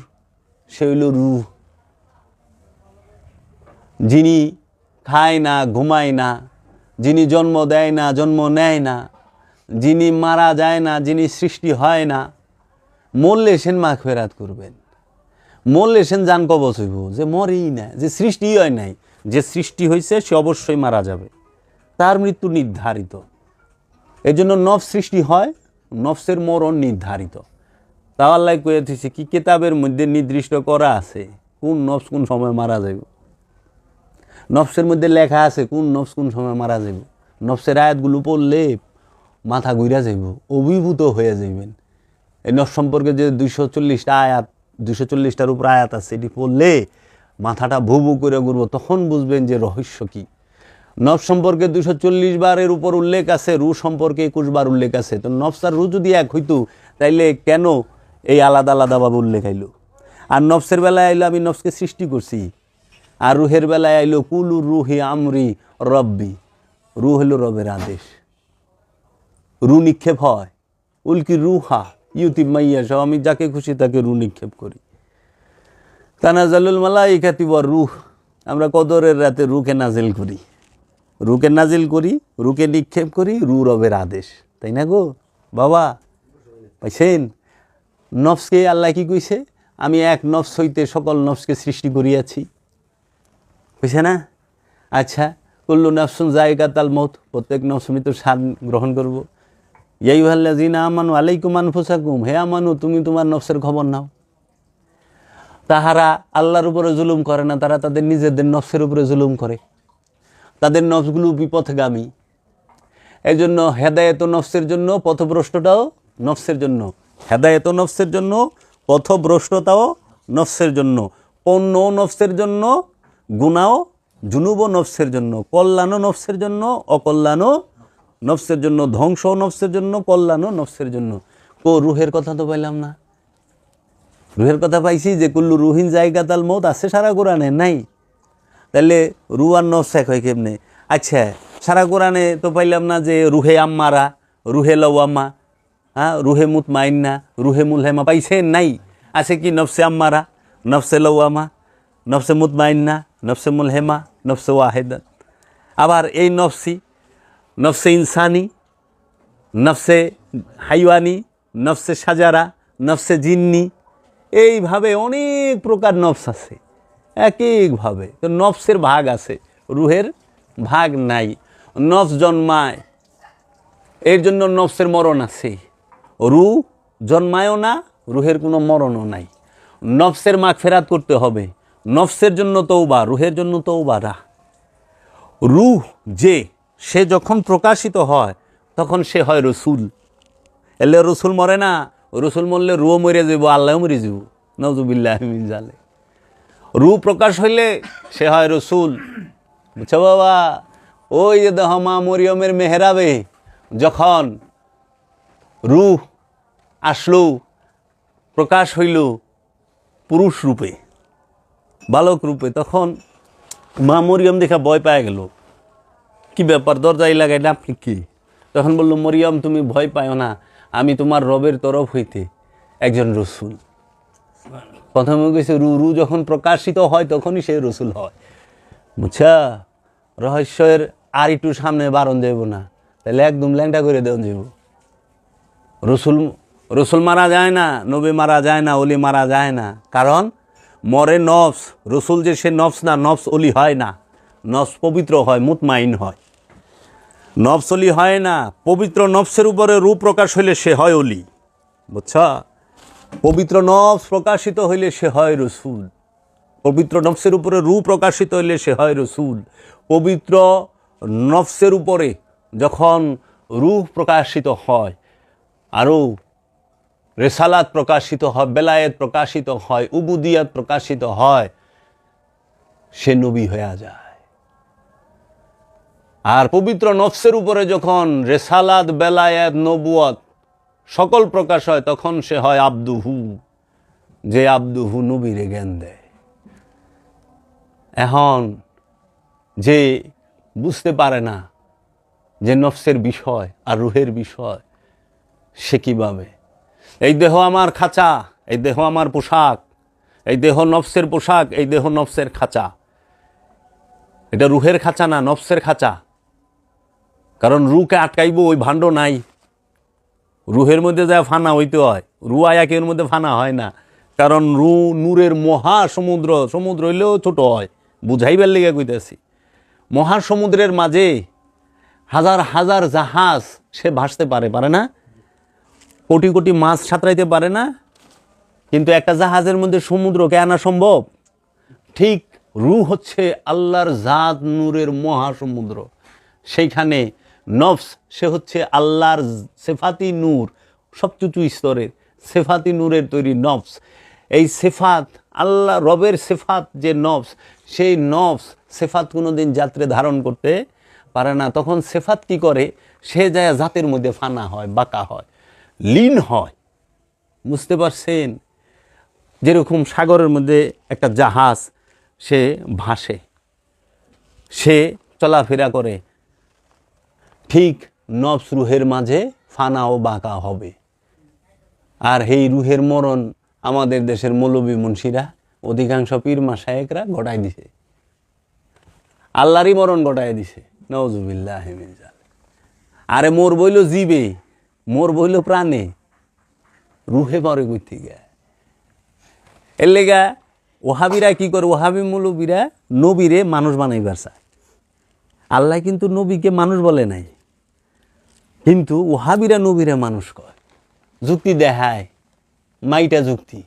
সে হইল রুহ। যিনি খায় না, ঘুমায় না, যিনি জন্ম দেয় না, জন্ম নেয় না, যিনি মারা যায় না, যিনি সৃষ্টি হয় না, মরলে সেন মাগফিরাত করবেন, মরলে সেন জান কবজ হইব। যে মরেই না, যে সৃষ্টি হয় নাই, যে সৃষ্টি হয়েছে সে অবশ্যই মারা যাবে, তার মৃত্যু নির্ধারিত। এই জন্য নফস সৃষ্টি হয়, নফসের মরণ নির্ধারিত। তাও আল্লাহ কয়ে দিয়েছে কি কিতাবের মধ্যে নির্দিষ্ট করা আছে কোন নফস কোন সময় মারা যাবে। নফসের মধ্যে লেখা আছে কোন নফস কোন সময় মারা যাবে। নফসের আয়াতগুলো পড়লে মাথা ঘুরা যাইব, অভিভূত হয়ে যাইবেন। এই নফস সম্পর্কে যে 240টা আয়াত, 240টার উপর আয়াত আছে, এটি পড়লে মাথাটা ভু ভু করে ঘুরবো, তখন বুঝবেন যে রহস্য কি। নফস সম্পর্কে 240 বারের উপর উল্লেখ আছে, রু সম্পর্কে 21 বার উল্লেখ আছে। তো নফস আর রু যদি এক হইতো তাইলে কেন এই আলাদা আলাদাভাবে উল্লেখ আইলো? আর নফসের বেলায় আইলো আমি নফসকে সৃষ্টি করছি, আর রুহের বেলায় আইলো কুলু রুহি আমরি রব্বি, রু হইল রবের আদেশ। রু নিক্ষেপ হয়, উল্কি রুহা ইউতি মাইয়া সহ, আমি যাকে খুশি তাকে রু নিক্ষেপ করি। তানাজালুল মালাইকাতি ওয়ার রূহ, আমরা কদরের রাতে রুকে নাজিল করি। রুকে নাজিল করি, রুকে নিক্ষেপ করি, রু রবের আদেশ, তাই না গো বাবা? পাইছেন? নফসকে আল্লাহ কি কইছে? আমি এক নফস হইতে সকল নফসকে সৃষ্টি করিয়াছি, বুঝছে না? আচ্ছা, কুল্লু নাফসুন যায়কাতুল মউত, প্রত্যেক নফস মৃত্যুর স্বাদ গ্রহণ করব। ইয়া আইয়ুহাল্লাযীনা আমানু আলাইকুম আনফুসাকুম, হে আমানু তুমি তোমার নফসের খবর নাও। তাহারা আল্লাহর উপরে জুলুম করে না, তারা তাদের নিজেদের নফসের উপরে জুলুম করে। তাদের নফসগুলো বিপথগামী। এই জন্য হেদায়েত নফসের জন্য, পথভ্রষ্টতাও নফসের জন্য। হেদায়েত নফসের জন্য, পথভ্রষ্টতাও নফসের জন্য, পণ্য নফসের জন্য, গুনাও জুনুব নফসের জন্য, কল্যাণও নফসের জন্য, অকল্যাণও নফসের জন্য, ধ্বংস নফসের জন্য, কল্যাণও নফসের জন্য। রুহের কথা তো পাইলাম না। রুহের কথা পাইছি যে কুল্লু রুহিন জায়গাতাল মউত, আছে সারা কোরআনে? নাই। তাহলে রু আর নফস এক হয় কেমনে? আচ্ছা, সারা কোরআনে তো পাইলাম না যে রুহে আম্মারা, রুহে লওয়ামা, হ্যাঁ, রুহে মুতমাইন্না, রুহে মুলহেমা, পাইছেন? নাই। আছে কি নফসে আম্মারা, নফসে লওয়ামা, নফসে মুতমাইন্না, নফসে মুলহেমা, নফসে ওয়াহেদা। আবার এই নফসি, নফসে ইনসানি, নফসে হাইওয়ানি, নফসে সাজারা, নফসে জিন্নি, এইভাবে অনেক প্রকার নফস আছে এক একভাবে। তো নফসের ভাগ আছে, রুহের ভাগ নাই। নফস জন্মায়, এর জন্য নফসের মরণ আছে। রু জন্মায়ও না, রুহের কোনো মরণও নাই। নফসের মাগফিরাত করতে হবে, নফসের জন্য তওবা, রুহের জন্য তওবা না। রুহ যে, সে যখন প্রকাশিত হয় তখন সে হয় রসুল। এলে রসুল মরে না, রসুল মরলে রুও মরে যাব, আল্লাহ মরে যাব, নাউযুবিল্লাহি মিন যালিক। রু প্রকাশ হইলে সে হয় রসুল, বুঝছো বাবা? ওই যে দেহ মা মরিয়মের মেহরাবে যখন রূহ আসলো, প্রকাশ হইল পুরুষ রূপে, বালক রূপে, তখন মা মরিয়ম দেখা ভয় পায় গেল। কি ব্যাপার, দরজায় লাগাইলে আপনি কি? তখন বলল, মরিয়ম তুমি ভয় পাও না, আমি তোমার রবের তরফ হইতে একজন রসুল। প্রথমে কইছে রু যখন প্রকাশিত হয় তখনই সে রসুল হয়, বুঝছা? রহস্যের আর একটু সামনে বারণ যাব না, তাহলে একদম ল্যাংটা করে দেওয়া যাব। রসুল মারা যায় না, নবী মারা যায় না, অলি মারা যায় না, কারণ মরে নফস। রসুল যে সে নফস না, নফস অলি হয় না, নফস পবিত্র হয়, মুতমাইন হয়। নফস অলি হয় না, পবিত্র নফসের উপরে রূপ প্রকাশ হইলে সে হয় অলি, বুঝছা? পবিত্র নফস প্রকাশিত হইলে সে হয় রসুল। পবিত্র নফসের উপরে রূপ প্রকাশিত হইলে সে হয় রসুল। পবিত্র নফসের উপরে যখন রূহ প্রকাশিত হয়, আরও রেসালাত প্রকাশিত হয়, বেলায়েত প্রকাশিত হয়, উবুদিয়াত প্রকাশিত হয়, সে নবী হয়ে যায়। আর পবিত্র নফসের উপরে যখন রেসালাত, বেলায়েত, নবুয়ত সকল প্রকাশ হয়, তখন সে হয় আব্দুহু, যে আব্দুহু নবীরে জ্ঞান দেয়। এখন যে বুঝতে পারে না যে নফসের বিষয় আর রুহের বিষয়, সে কীভাবে? এই দেহ আমার খাঁচা, এই দেহ আমার পোশাক, এই দেহ নফসের পোশাক, এই দেহ নফসের খাঁচা। এটা রুহের খাঁচা না, নফসের খাঁচা। কারণ রুকে আটকাইব ওই ভাণ্ড নাই। রুহের মধ্যে যা ফানা হইতে হয়, রু আয়াকের মধ্যে ফানা হয় না, কারণ রু নূরের মহাসমুদ্র, সমুদ্র হইলেও ছোট হয়, বুঝাইবার লেগে কইতেছি। মহাসমুদ্রের মাঝে হাজার হাজার জাহাজ সে ভাসতে পারে না? কোটি কোটি মাছ সাঁতরাইতে পারে না? কিন্তু একটা জাহাজের মধ্যে সমুদ্রকে আনা সম্ভব? ঠিক রু হচ্ছে আল্লাহর জাত, নূরের মহাসমুদ্র। সেইখানে নফস, সে হচ্ছে আল্লাহর সেফাতি নূর, সবচেয়ে স্তরের সেফাতি নূরের তৈরি নফস। এই সেফাত, আল্লাহ রবের সেফাত যে নফস, সেই নফস সেফাত কোনোদিন যাত্রে ধারণ করতে পারে না। তখন সেফাত কি করে? সে যায় জাতের মধ্যে ফানা হয়, বাঁকা হয়, লীন হয়, বুঝতে পারছেন? যেরকম সাগরের মধ্যে একটা জাহাজ, সে ভাসে, সে চলাফেরা করে, ঠিক নফস রুহের মাঝে ফানা ও বাঁকা হবে। আর এই রুহের মরণ আমাদের দেশের মৌলবী মুন্সিরা, অধিকাংশ পীর মাশায়েখরা ঘটায় দিছে, আল্লাহরই মরণ ঘটায় দিছে, নাউজুবিল্লাহ মিন যালিক। আরে মোর বইল জীবে, মোর বইল প্রাণে, রুহে পরে কই থেকে। এর লেগা ওহাবিরা কি করে, ওহাবি মৌলবীরা নবীরে মানুষ বানাইবার চায়। আল্লাহ কিন্তু নবীকে মানুষ বলে নাই, কিন্তু ওহাবিরা নবীরে মানুষ কয়, যুক্তি দেখায়, মাইটা যুক্তি।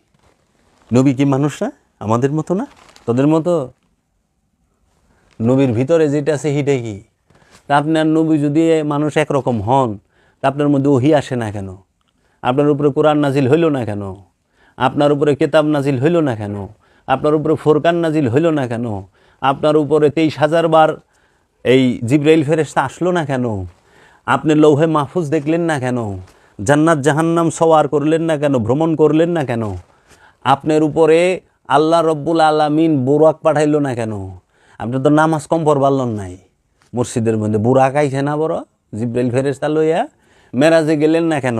নবী কি মানুষ না? আমাদের মতো না, তোদের মতো? নবীর ভিতরে যেটা আছে সেটাই কি? তা আপনার নবী যদি মানুষ একরকম হন, তা আপনার মধ্যে ওহি আসে না কেন? আপনার উপরে কোরআন নাজিল হইল না কেন? আপনার উপরে কেতাব নাজিল হইল না কেন? আপনার উপরে ফোরকান নাজিল হইল না কেন? আপনার উপরে 23,000 বার এই জিবরাইল ফেরেশতা আসলো না কেন? আপনি লৌহে মাহফুজ দেখলেন না কেন? জান্নাত জাহান্নাম সওয়ার করলেন না কেন? ভ্রমণ করলেন না কেন? আপনার উপরে আল্লাহ রব্বুল আলামিন বুরাক পাঠাইলো না কেন? আপনি তো নামাজ কম পড়বার নাই। মসজিদের মধ্যে বুরাক আইছে না বড়, জিবরাইল ফেরেশতা লইয়া। মেরাজে গেলেন না কেন?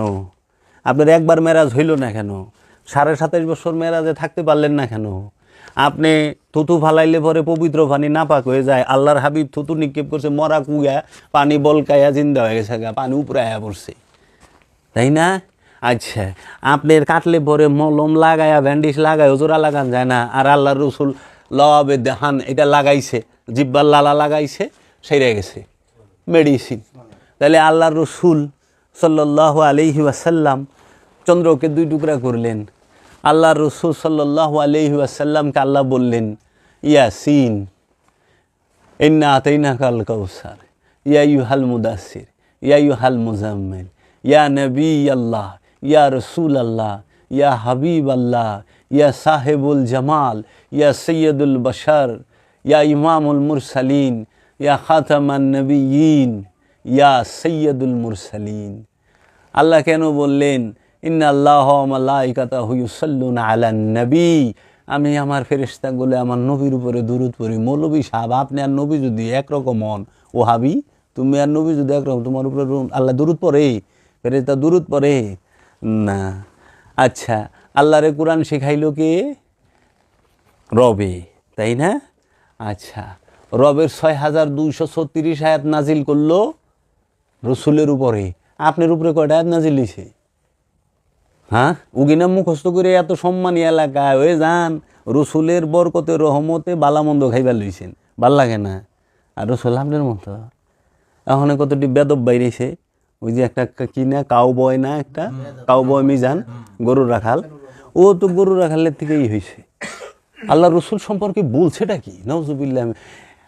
আপনার একবার মেরাজ হইল না কেন? 27.5 বছর মেরাজে থাকতে পারলেন না কেন? আপনি থুতু ফালাইলে পরে পবিত্র পানি নাপাক হয়ে যায়। আল্লাহর হাবিব থুতু নিক্ষেপ করছে, মরা কুয়া পানি বলকাইয়া জিন্দা হয়ে গেছে, পানি উপরে আয়া পড়ছে, তাই না? আচ্ছা, আপনার কাটলে পরে মলম লাগায়া ব্যান্ডিজ লাগায় জোড়া লাগান যায় না? আর আল্লাহর রসুল লওয়াবে দেহান এটা লাগাইছে, জিব্বার লালা লাগাইছে, সেরে গেছে মেডিসিন। তাহলে আল্লাহর রসুল সাল্লাল্লাহু আলাইহি ওয়াসাল্লাম চন্দ্রকে 2 টুকরা করলেন। আল্লাহর রসুল সাল্লাল্লাহু আলাইহি ওয়াসাল্লামকে আল্লাহ বললেন, ইয়াসিন ইন্না আতাইনাকাল কাউসার, ইয়া আইয়ুহাল মুদাসসির, ইয়া আইয়ুহাল মুজাম্মিল, ইয়া নবী আল্লাহ, ইয়া রসুল আল্লাহ, ইয়া হাবিব আল্লাহ, ইয়া সাহেবুল জামাল, ইয়া সৈয়দুল বশর, ইয়া ইমামুল মুরসালিন, ইয়া খাতামান নবিয়্যিন, ইয়া সৈয়দুল মুরসালিন। আল্লাহ কেন বললেন ইন্না আল্লাহ ওয়া মালাইকাতাহু ইউসাল্লুনা আলান নবী? আমি আমার ফেরেশতাগুলো আমার নবীর উপরে দুরূদ পড়ি। মৌলভী সাহেব, আপনি আর নবী যদি একরকম হন, ওহাবি তুমি আর নবী যদি একরকম, তোমার উপরে আল্লাহ দুরূদ পড়ে, ফেরেশতা দুরূদ পড়ে না? আচ্ছা, আল্লাহরে কোরআন শেখাইলো কে? রবে, তাই না? আচ্ছা, রবের 6,236 আয়াত নাজিল করলো রসুলের উপরে। আপনার উপরে কয়টা আয়াত নাজিল হইছে? হ্যাঁ, উগিনা মুখস্থ করে এত সম্মানী এলাকায় হয়ে যান, রসুলের বরকতে রহমতে বালামন্দ খাইবার লইছেন, ভাল লাগে না? আর রসুল আপনার মতো এখন কতটি বেদব বাইরেছে। ওই যে একটা কিনা কাউ বয় না, একটা কাউ বয় মিজান, গরুর রাখাল, ও তো গরুর রাখালের থেকেই হয়েছে। আল্লাহ রসুল সম্পর্কে বলছেটা কি? নাউজুবিল্লাহ।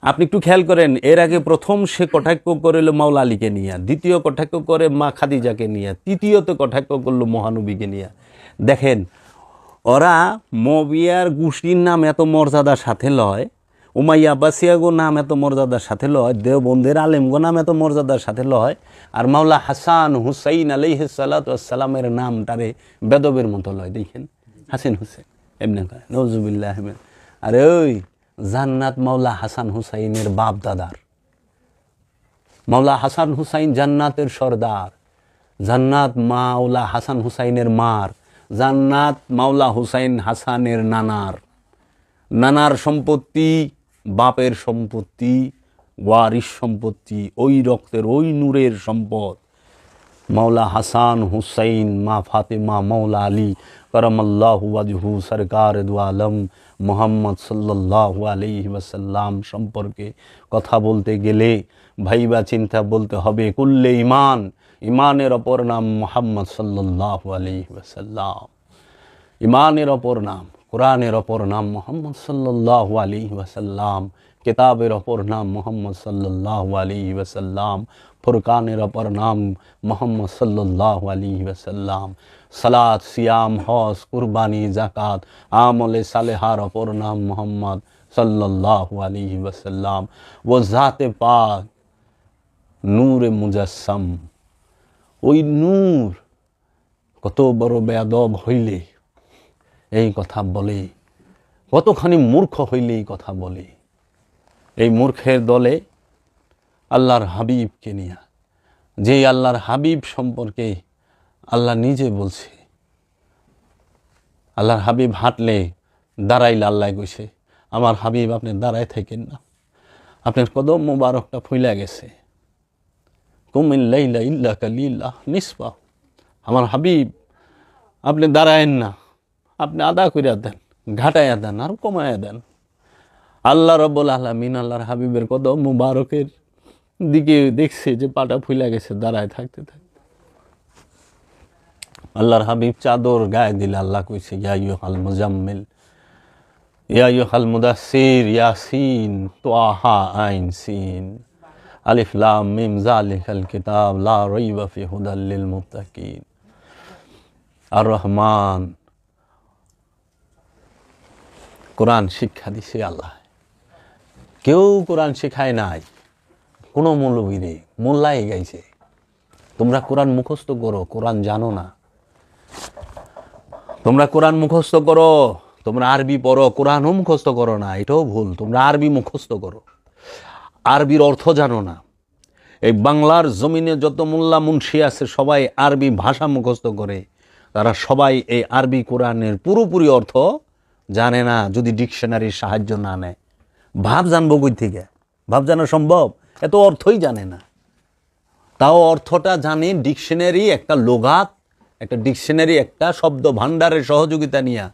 আপনি একটু খেয়াল করেন, এর আগে প্রথম সে কটাক্ষ করিল মাওলা আলীকে নিয়ে, দ্বিতীয় কটাক্ষ করে মা খাদিজাকে নিয়ে, তৃতীয়ত কটাক্ষ করলো মহানবীকে নিয়ে। দেখেন, ওরা মবিয়ার গোষ্ঠীর নাম এত মর্যাদার সাথে লয়, উমাইয়া আব্বাসিয়াগো নাম এত মর্যাদার সাথে লয়, দেওবন্দের আলেমগো নাম এত মর্যাদার সাথে লয়, আর মাওলা হাসান হুসাইন আলাইহিস সালাতু ওয়াস সালামের নামটারে বেদবের মতো লয়। দেখেন, হাসিন হুসেন এমনি কয়, নাউজুবিল্লাহ। আরে ওই জান্নাত মাওলা হাসান হুসাইনের বাপ দাদার। মাওলা হাসান হুসাইন জান্নাতের সর্দার, জান্নাত মাওলা হাসান হুসাইনের মার, জান্নাত মাওলা হুসাইন হাসানের নানার। নানার সম্পত্তি বাপের সম্পত্তি, ওয়ারিশ সম্পত্তি, ওই রক্তের ওই নূরের সম্পদ। মাওলা হাসান হুসাইন, মা ফাতেমা, মাওলা আলী করমাল্লাহু ওয়াজহু, সরকার দু আলম মোহাম্মদ সাল্লাল্লাহু আলাইহি ওয়াসাল্লাম সম্পর্কে কথা বলতে গেলে ভাইবা চিন্তা বলতে হবে কুল্লে ইমান। ইমানের অপর নাম মোহাম্মদ সাল্লাল্লাহু আলাইহি ওয়াসাল্লাম। ইমানের অপর নাম, কোরআনের অপর নাম মোহাম্মদ সাল্লাল্লাহু আলাইহি ওয়াসাল্লাম। কিতাবের অপর নাম মোহাম্মদ সাল্লাল্লাহু আলাইহি ওয়াসাল্লাম। ফুরকানের অপর নাম মোহাম্মদ সাল্লাল্লাহু আলাইহি ওয়াসাল্লাম। সালাত, সিয়াম, হজ, কুরবানি, জাকাত, আমলে সালেহার অপর নাম মোহাম্মদ সাল্লাল্লাহু আলাইহি ওয়াসাল্লাম। ও জাতে পাক নূরে মুজাসসাম, ওই নূর কত বড় বেয়াদব হইলে এই কথা বলে, কতখানি মূর্খ হইলে এই কথা বলে। এই মূর্খের দলে আল্লাহর হাবিবকে নিয়ে, যে আল্লাহর হাবিব সম্পর্কে আল্লাহ নিজে বলছে, আল্লাহর হাবিব হাঁটলে দাঁড়াইলে আল্লাহ কইছে আমার হাবিব আপনি দাঁড়ায় থাকেন না, আপনার কদম মোবারকটা ফুইলা গেছে। কুমিল লাইলা ইল্লা কালিলা নিসফা, আমার হাবিব আপনি দাঁড়ায়েন না, আপনি আদা কইরা দেন, ঘাটাইয়া দেন, আর কমাইয়া দেন। আল্লাহ রাব্বুল আলামিন আল্লাহর হাবিবের কদম মুবারকের দিকে দেখছে যে পাটা ফুইলা গেছে দাঁড়ায় থাকতে থাকতে। আল্লাহর হাবিব চাদর গায়ে দিলে আল্লাহ কইছে ইয়া আইয়ুহাল মুজাম্মিল ইয়া আইয়ুহাল মুদাসসির ইয়াসিন তাহা আইন সিন আলিফ লাম মিম যালিকাল কিতাব লা রাইবা ফি হুদাল লিল মুত্তাকিন। আর রহমান কোরআন শিক্ষা দিছে আল্লাহ, কেউ কোরআন শেখায় নাই, কোনো মৌলবীরে মোল্লাই গাইছে তোমরা কোরআন মুখস্থ করো, কোরআন জানো না। তোমরা কোরআন মুখস্থ করো, তোমরা আরবি পড়ো, কোরআনও মুখস্থ করো না, এটাও ভুল। তোমরা আরবি মুখস্থ করো, আরবির অর্থ জানো না। এই বাংলার জমিনে যত মোল্লা মুন্সি আছে সবাই আরবি ভাষা মুখস্থ করে, তারা সবাই এই আরবি কোরআনের পুরোপুরি অর্থ জানে না যদি ডিকশনারির সাহায্য না নেয়। ভাব জানবো কই থেকে? ভাব জানা সম্ভব? এত অর্থই জানে না, তাও অর্থটা জানে ডিকশনারি, একটা লোগাত, একটা ডিকশনারি, একটা শব্দ ভান্ডারের সহযোগিতা নিয়ে।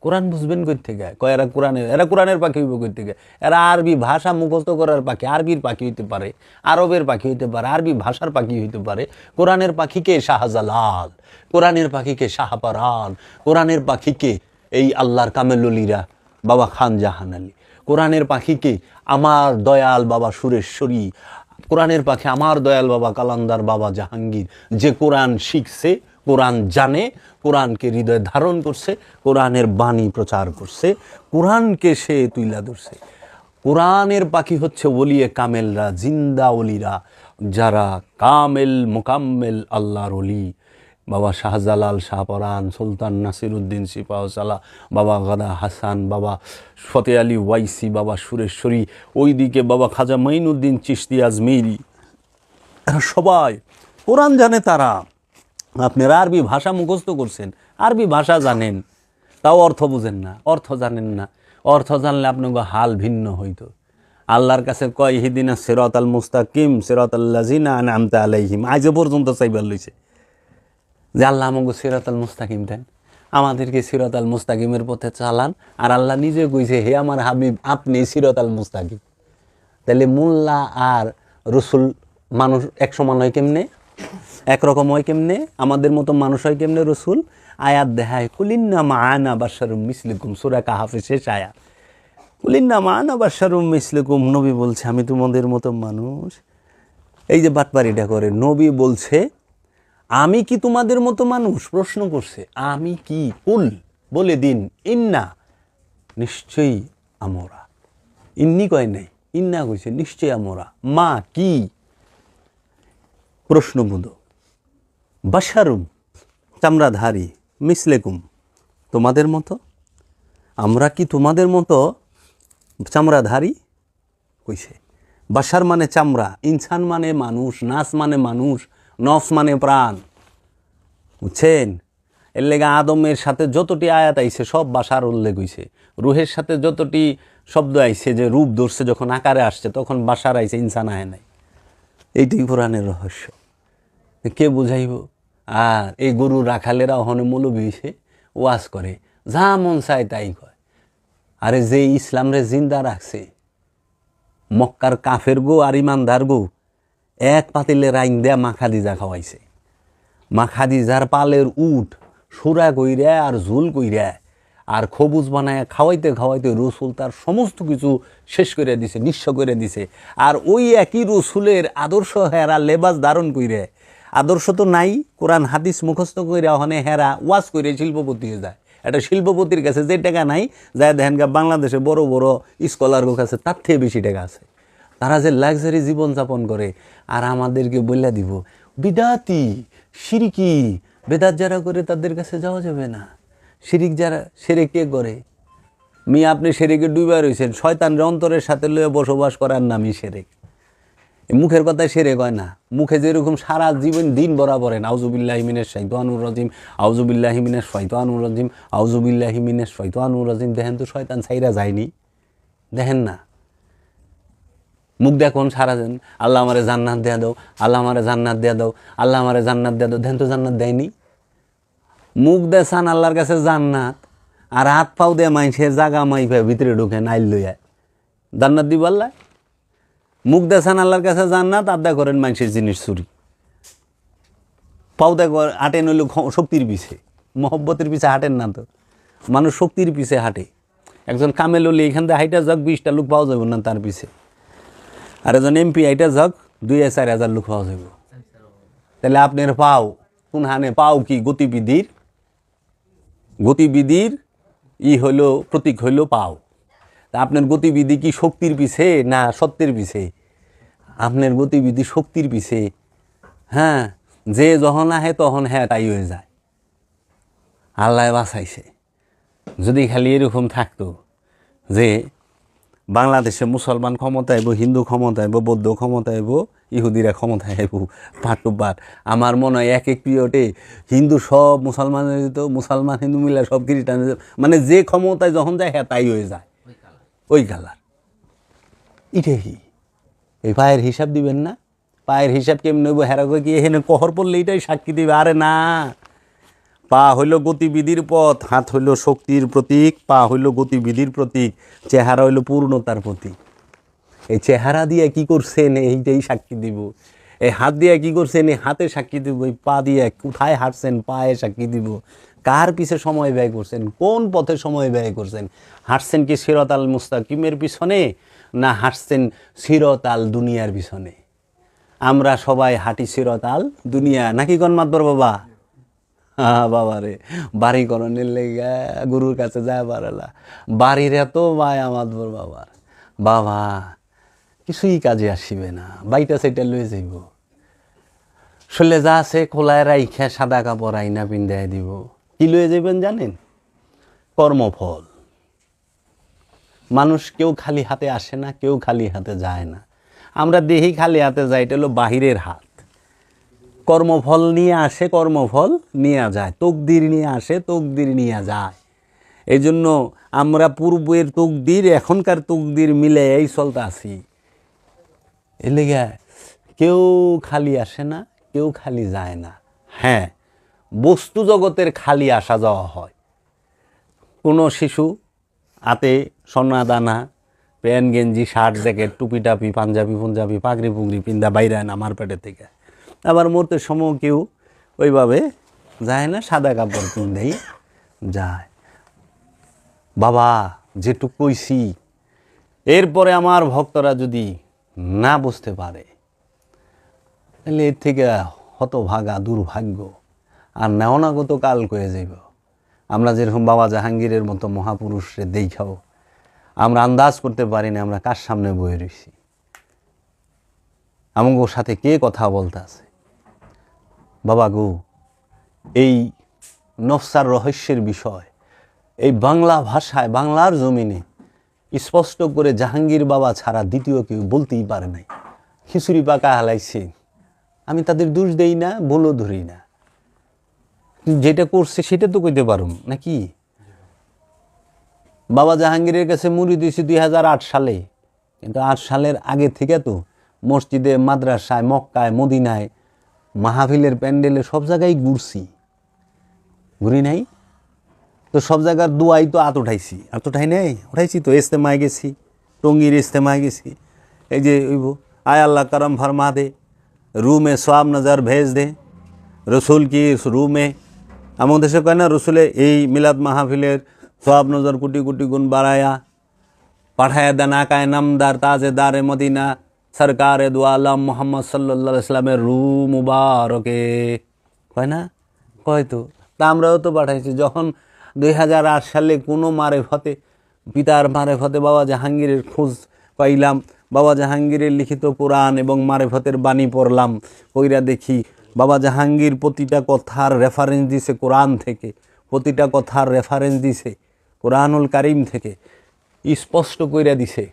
কোরআন বুঝবেন কই থেকে? কয় এরা কোরআনের পাখি হইব কই থেকে? এরা আরবি ভাষা মুখস্থ করার পাখি। আরবির পাখি হইতে পারে, আরবের পাখি হইতে পারে, আরবি ভাষার পাখি হইতে পারে। কোরআনের পাখিকে শাহজালাল, কোরআনের পাখিকে শাহপারান, কোরআনের পাখিকে এই আল্লাহর কামেলুলিরা বাবা খান জাহান আলী, কোরআনের পাখিকে আমার দয়াল বাবা সুরেশ্বরী, কোরআনের পাখি আমার দয়াল বাবা কালান্দার বাবা জাহাঙ্গীর, যে কোরআন শিখছে, কোরআন জানে, কোরআনকে হৃদয়ে ধারণ করছে, কোরআনের বাণী প্রচার করছে, কোরআনকে সে তুইলা ধরছে। কোরআনের পাখি হচ্ছে ওলিয়ে কামেলরা, জিন্দা ওলিরা, যারা কামেল মোকাম্মেল আল্লাহর ওলি। বাবা শাহজালাল শাহপরান, সুলতান নাসিরউদ্দিন সিপাহসালা, বাবা গাদা হাসান, বাবা ফতে আলী ওয়াইসি, বাবা সুরেশ্বরী, ওইদিকে বাবা খাজা মাইনুদ্দিন চিশতি আজমিরি, এরা সবাই কোরআন জানে। তারা আপনারা আরবি ভাষা মুখস্থ করছেন, আরবি ভাষা জানেন, তাও অর্থ বুঝেন না, অর্থ জানেন না। অর্থ জানলে আপনাকে হাল ভিন্ন হইতো। আল্লাহর কাছে কয় ইহদিনা সিরাতাল মুস্তাকিম সিরাতাল লাযিনা আনআমতা আলাইহিম, আজ পর্যন্ত চাইবার লইছে যে আল্লাহ আমাকে সিরাতাল মুস্তাকিম দেন, আমাদেরকে সিরাতাল মুস্তাকিমের পথে চালান। আর আল্লাহ নিজে কইছে হে আমার হাবিব আপনি সিরাতাল মুস্তাকিম। তাহলে মোল্লা আর রসুল মানুষ এক সমান হয় কেমনে? একরকম হয় কেমনে? আমাদের মতো মানুষ হয় কেমনে রসুল? আয়াত দেখায় কুলিন্না মাআনা বাশারুম মিসলুকুম, সূরা কাহাফের শেষ আয়াত। কুলিন্না মাআনা বাশারুম মিসলুকুম, নবী বলছে আমি তোমাদের মতো মানুষ। এই যে বাটপারিটা করে, নবী বলছে আমি কি তোমাদের মতো মানুষ? প্রশ্ন করছে আমি কি? কুল, বলে দিন, ইন্না, নিশ্চয়ই আমরা। ইন্নি কয় নাই, ইন্না কইছে নিশ্চয়ই আমরা। মা কি? প্রশ্নবোধ। বাশারুম, চামড়াধারী, মিসলেকুম, তোমাদের মতো। আমরা কি তোমাদের মতো চামড়াধারী? কইছে বাশার মানে চামড়া, ইনসান মানে মানুষ, নাস মানে মানুষ, নফস মানে প্রাণ, বুঝছেন? এর লেগে আদমের সাথে যতটি আয়াত আইছে সব বাশার উল্লেখ হইছে। রুহের সাথে যতটি শব্দ আইছে, যে রূপ ধরছে যখন আকারে আসছে তখন বাশার আইছে, ইনসান আয় নাই। এইটাই কোরআনের রহস্য। কে বুঝাইব? আর এই গরু রাখালেরা ওখানে মৌলবি হইছে, ওয়াজ করে, যা মন চায় তাই কয়। আরে যে ইসলামরে জিন্দা রাখছে, মক্কার কাফের গো আর ইমানদার গো এক পাতিলে রাইন দেয়া মা খাদিজা খাওয়াইছে। মা খাদিজার পালের উট সুরা কইরা আর ঝুল কইরা আর খবুজ বানায় খাওয়াইতে খাওয়াইতে রসুল তার সমস্ত কিছু শেষ করে দিছে, নিঃস্ব করে দিছে। আর ওই একই রসুলের আদর্শ হেরা লেবাস ধারণ কইরে, আদর্শ তো নাই, কোরআন হাদিস মুখস্থ কইরা ওখানে হেরা ওয়াজ কইরে শিল্পপতি হয়ে যায়। একটা শিল্পপতির কাছে যে টাকা নাই, যায় দেখেন বাংলাদেশে বড় বড় স্কলারের কাছে তার থেকে বেশি টাকা আছে। তারা যে লাক্সারি জীবনযাপন করে, আর আমাদেরকে বলে দিব বিদাতি শিরিকি, বেদাত যারা করে তাদের কাছে যাওয়া যাবে না। শিরিক যারা, সেরে কে করে? মেয়ে আপনি সেরেকে ডুবা রয়েছেন, শয়তানের অন্তরের সাথে লয়ে বসবাস করার নামই সেরেক। মুখের কথায় সেরে কয় না, মুখে যেরকম সারা জীবন দিন বরাবর আউযুবিল্লাহি মিনাশ শাইতানির রাজিম, আউযুবিল্লাহি মিনাশ শাইতানির রাজিম, আউযুবিল্লাহি মিনাশ শাইতানির রাজিম। দেখেন তো শয়তান ছাইরা যায়নি? দেখেন না? মুখ দেখুন সারাদিন আল্লাহ আমারে জান্নাত দেয়া দাও, আল্লাহ আমারে জান্নাত দেয়া দাও, আল্লাহ আমারে জান্নাত দেয়া দাও। ধ্যান তো জান্নাত দেয়নি। মুখ দেখান আল্লাহর কাছে জান্নাত, আর হাত পাও দিয়ে মানুষের জাগা মাইফে ভিতরে ঢুকে নাইল লইয়া জান্নাত দিব আল্লাহ। মুখ দেখান আল্লাহর কাছে জান্নাত, আড্ডা করেন মানুষের জিনিস চুরি। পাও দেখো হাঁটে নইল শক্তির পিছে, মহব্বতের পিছে হাঁটেন না তো, মানুষ শক্তির পিছে হাঁটে। একজন কামেল হলে এখান থেকে হাইটা যাক 20টা লোক পাওয়া যাবে না তার পিছে, আর একজন এমপি হাইটা যাক 2,000-4,000 লোক পাওয়া যাবে। তাহলে আপনার পাও কোন হানে? পাও কি গতিবিধির হইল প্রতীক হইল পাও। তা আপনার গতিবিধি কি শক্তির পিছে না সত্যের পিছে? আপনার গতিবিধি শক্তির পিছে। হ্যাঁ, যে যখন আহে তখন হ্যাঁ তাই হয়ে যায়। আল্লাহ বাঁচাইছে। যদি খালি এরকম থাকতো যে বাংলাদেশে মুসলমান ক্ষমতা আইব, হিন্দু ক্ষমতা আইব, বৌদ্ধ ক্ষমতা আইব, ইহুদিরা ক্ষমতা আইব পাট টু পাট, আমার মনে হয় এক পিরিয়ডে হিন্দু সব মুসলমান হয়ে যেত, মুসলমান হিন্দু মিলে সব খ্রিস্টান হয়ে যেত। মানে যে ক্ষমতায় যখন যায় হ্যাঁ তাই হয়ে যায়, ওই কালার। এটাই এই পায়ের হিসাব দিবেন না? পায়ের হিসাব কেমন নেব? হেরা কি এখানে কহর পড়লে এটাই সাক্ষী দিবে? আরে না, পা হইল গতিবিধির পথ, হাত হইল শক্তির প্রতীক, পা হইল গতিবিধির প্রতীক, চেহারা হইল পূর্ণতার প্রতীক। এই চেহারা দিয়ে কি করছেন এইটাই সাক্ষী দিব, এই হাত দিয়ে কি করছেন এই হাতে সাক্ষী দিব, এই পা দিয়ে কোথায় হাঁটছেন পায়ে সাক্ষী দিব। কার পিছে সময় ব্যয় করছেন, কোন পথে সময় ব্যয় করছেন? হাঁটছেন কি সিরাতাল মুস্তাকিমের পিছনে, না হাঁটছেন সিরাতাল দুনিয়ার পিছনে? আমরা সবাই হাঁটি সিরাতাল দুনিয়া, নাকি কোন মাতবর বাবা? হ্যাঁ বাবা রে, বাড়ি করণের লেগে গুরুর কাছে যায় পারেলা, বাড়ির এত মায়া মাতবর বাবার। বাবা কিছুই কাজে আসিবে না, বাইটা সেটা লয়ে যাইব। শরীরে যা আছে খোলায় রাইখা সাদা কাপড় আইনা পিন্ধাই দিব। কি লয়ে যাইবেন জানেন? কর্মফল। মানুষ কেউ খালি হাতে আসে না, কেউ খালি হাতে যায় না। আমরা দেখি খালি হাতে যাই, এটা হলো বাহিরের হাত। কর্মফল নিয়ে আসে, কর্মফল নিয়ে যায়। তকদির নিয়ে আসে, তকদির নিয়ে যায়। এই জন্য আমরা পূর্বের তকদির এখনকার তকদির মিলে এই চলতে আছি। এর লেগে কেউ খালি আসে না, কেউ খালি যায় না। হ্যাঁ, বস্তু জগতের খালি আসা যাওয়া হয়। কোনো শিশু হাতে সোনা দানা, প্যান্ট গেঞ্জি শার্ট জ্যাকেট টুপি টাপি পাঞ্জাবি পুঞ্জাবি পাগড়ি পুগড়ি পিন্দা বাইরে না আমার পেটের থেকে। আবার মরতে সময় কেউ ওইভাবে যায় না, সাদা কাপড় পিন্দেই যায়। বাবা যেটুকু কইছি, এরপরে আমার ভক্তরা যদি না বুঝতে পারে তাহলে এর থেকে হতভাগা দুর্ভাগ্য আর নেওনাগত কাল কয়ে যাইব। আমরা যেরকম বাবা জাহাঙ্গীরের মতো মহাপুরুষরে দেখাও আমরা আন্দাজ করতে পারি না আমরা কার সামনে বয়ে রয়েছি, আমাদের সাথে কে কথা বলতে আছে। বাবা গো, এই নফসার রহস্যের বিষয় এই বাংলা ভাষায় বাংলার জমিনে স্পষ্ট করে জাহাঙ্গীর বাবা ছাড়া দ্বিতীয় কেউ বলতেই পারে নাই। খিচুড়ি পাকা হালাইছে, আমি তাদের দোষ দেই না, ভুলও ধরি না, যেটা করছে সেটা তো কইতে পারুম নাকি। বাবা জাহাঙ্গীরের কাছে মুড়ি দিয়েছি 2008 সালে, কিন্তু 8 সালের আগে থেকে তো মসজিদে, মাদ্রাসায়, মক্কায়, মদিনায়, মাহফিলের প্যান্ডেলে সব জায়গায় ঘুরি নাই তো? সব জায়গার দুয়াই তো উঠাইছি, উঠাই নাই, উঠাইছি তো। ইস্তেমায় গেছি, টঙ্গীর ইস্তেমায় গেছি। এই যে আয় আল্লাহ করম ফরমা দে, রুমে সওয়াব নজর ভেজ দে, রসুল কি রুমে। আমাদের দেশে কয় না, রসুলে এই মিলাদ মাহফিলের সওয়াব নজর কোটি কোটি গুণ বাড়ায়া পাঠায়া দেন আকায় নামদার তাজেদারে মদিনা সরকারে দু আলম মোহাম্মদ সাল্লাল্লাহু আলাইহি সাল্লামের রু মুবারকে, কয় না? কয় তো। তা আমরাও তো পাঠাইছি। যখন 2008 সালে কোনো মারেফতে, পিতার মারেফতে বাবা জাহাঙ্গীরের খোঁজ পাইলাম, বাবা জাহাঙ্গীরের লিখিত কোরআন এবং মারেফতের বাণী পড়লাম, কইরা দেখি বাবা জাহাঙ্গীর প্রতিটা কথার রেফারেন্স দিছে কোরআন থেকে, প্রতিটা কথার রেফারেন্স দিছে কোরআনুল কারিম থেকে, স্পষ্ট কইরা দিছে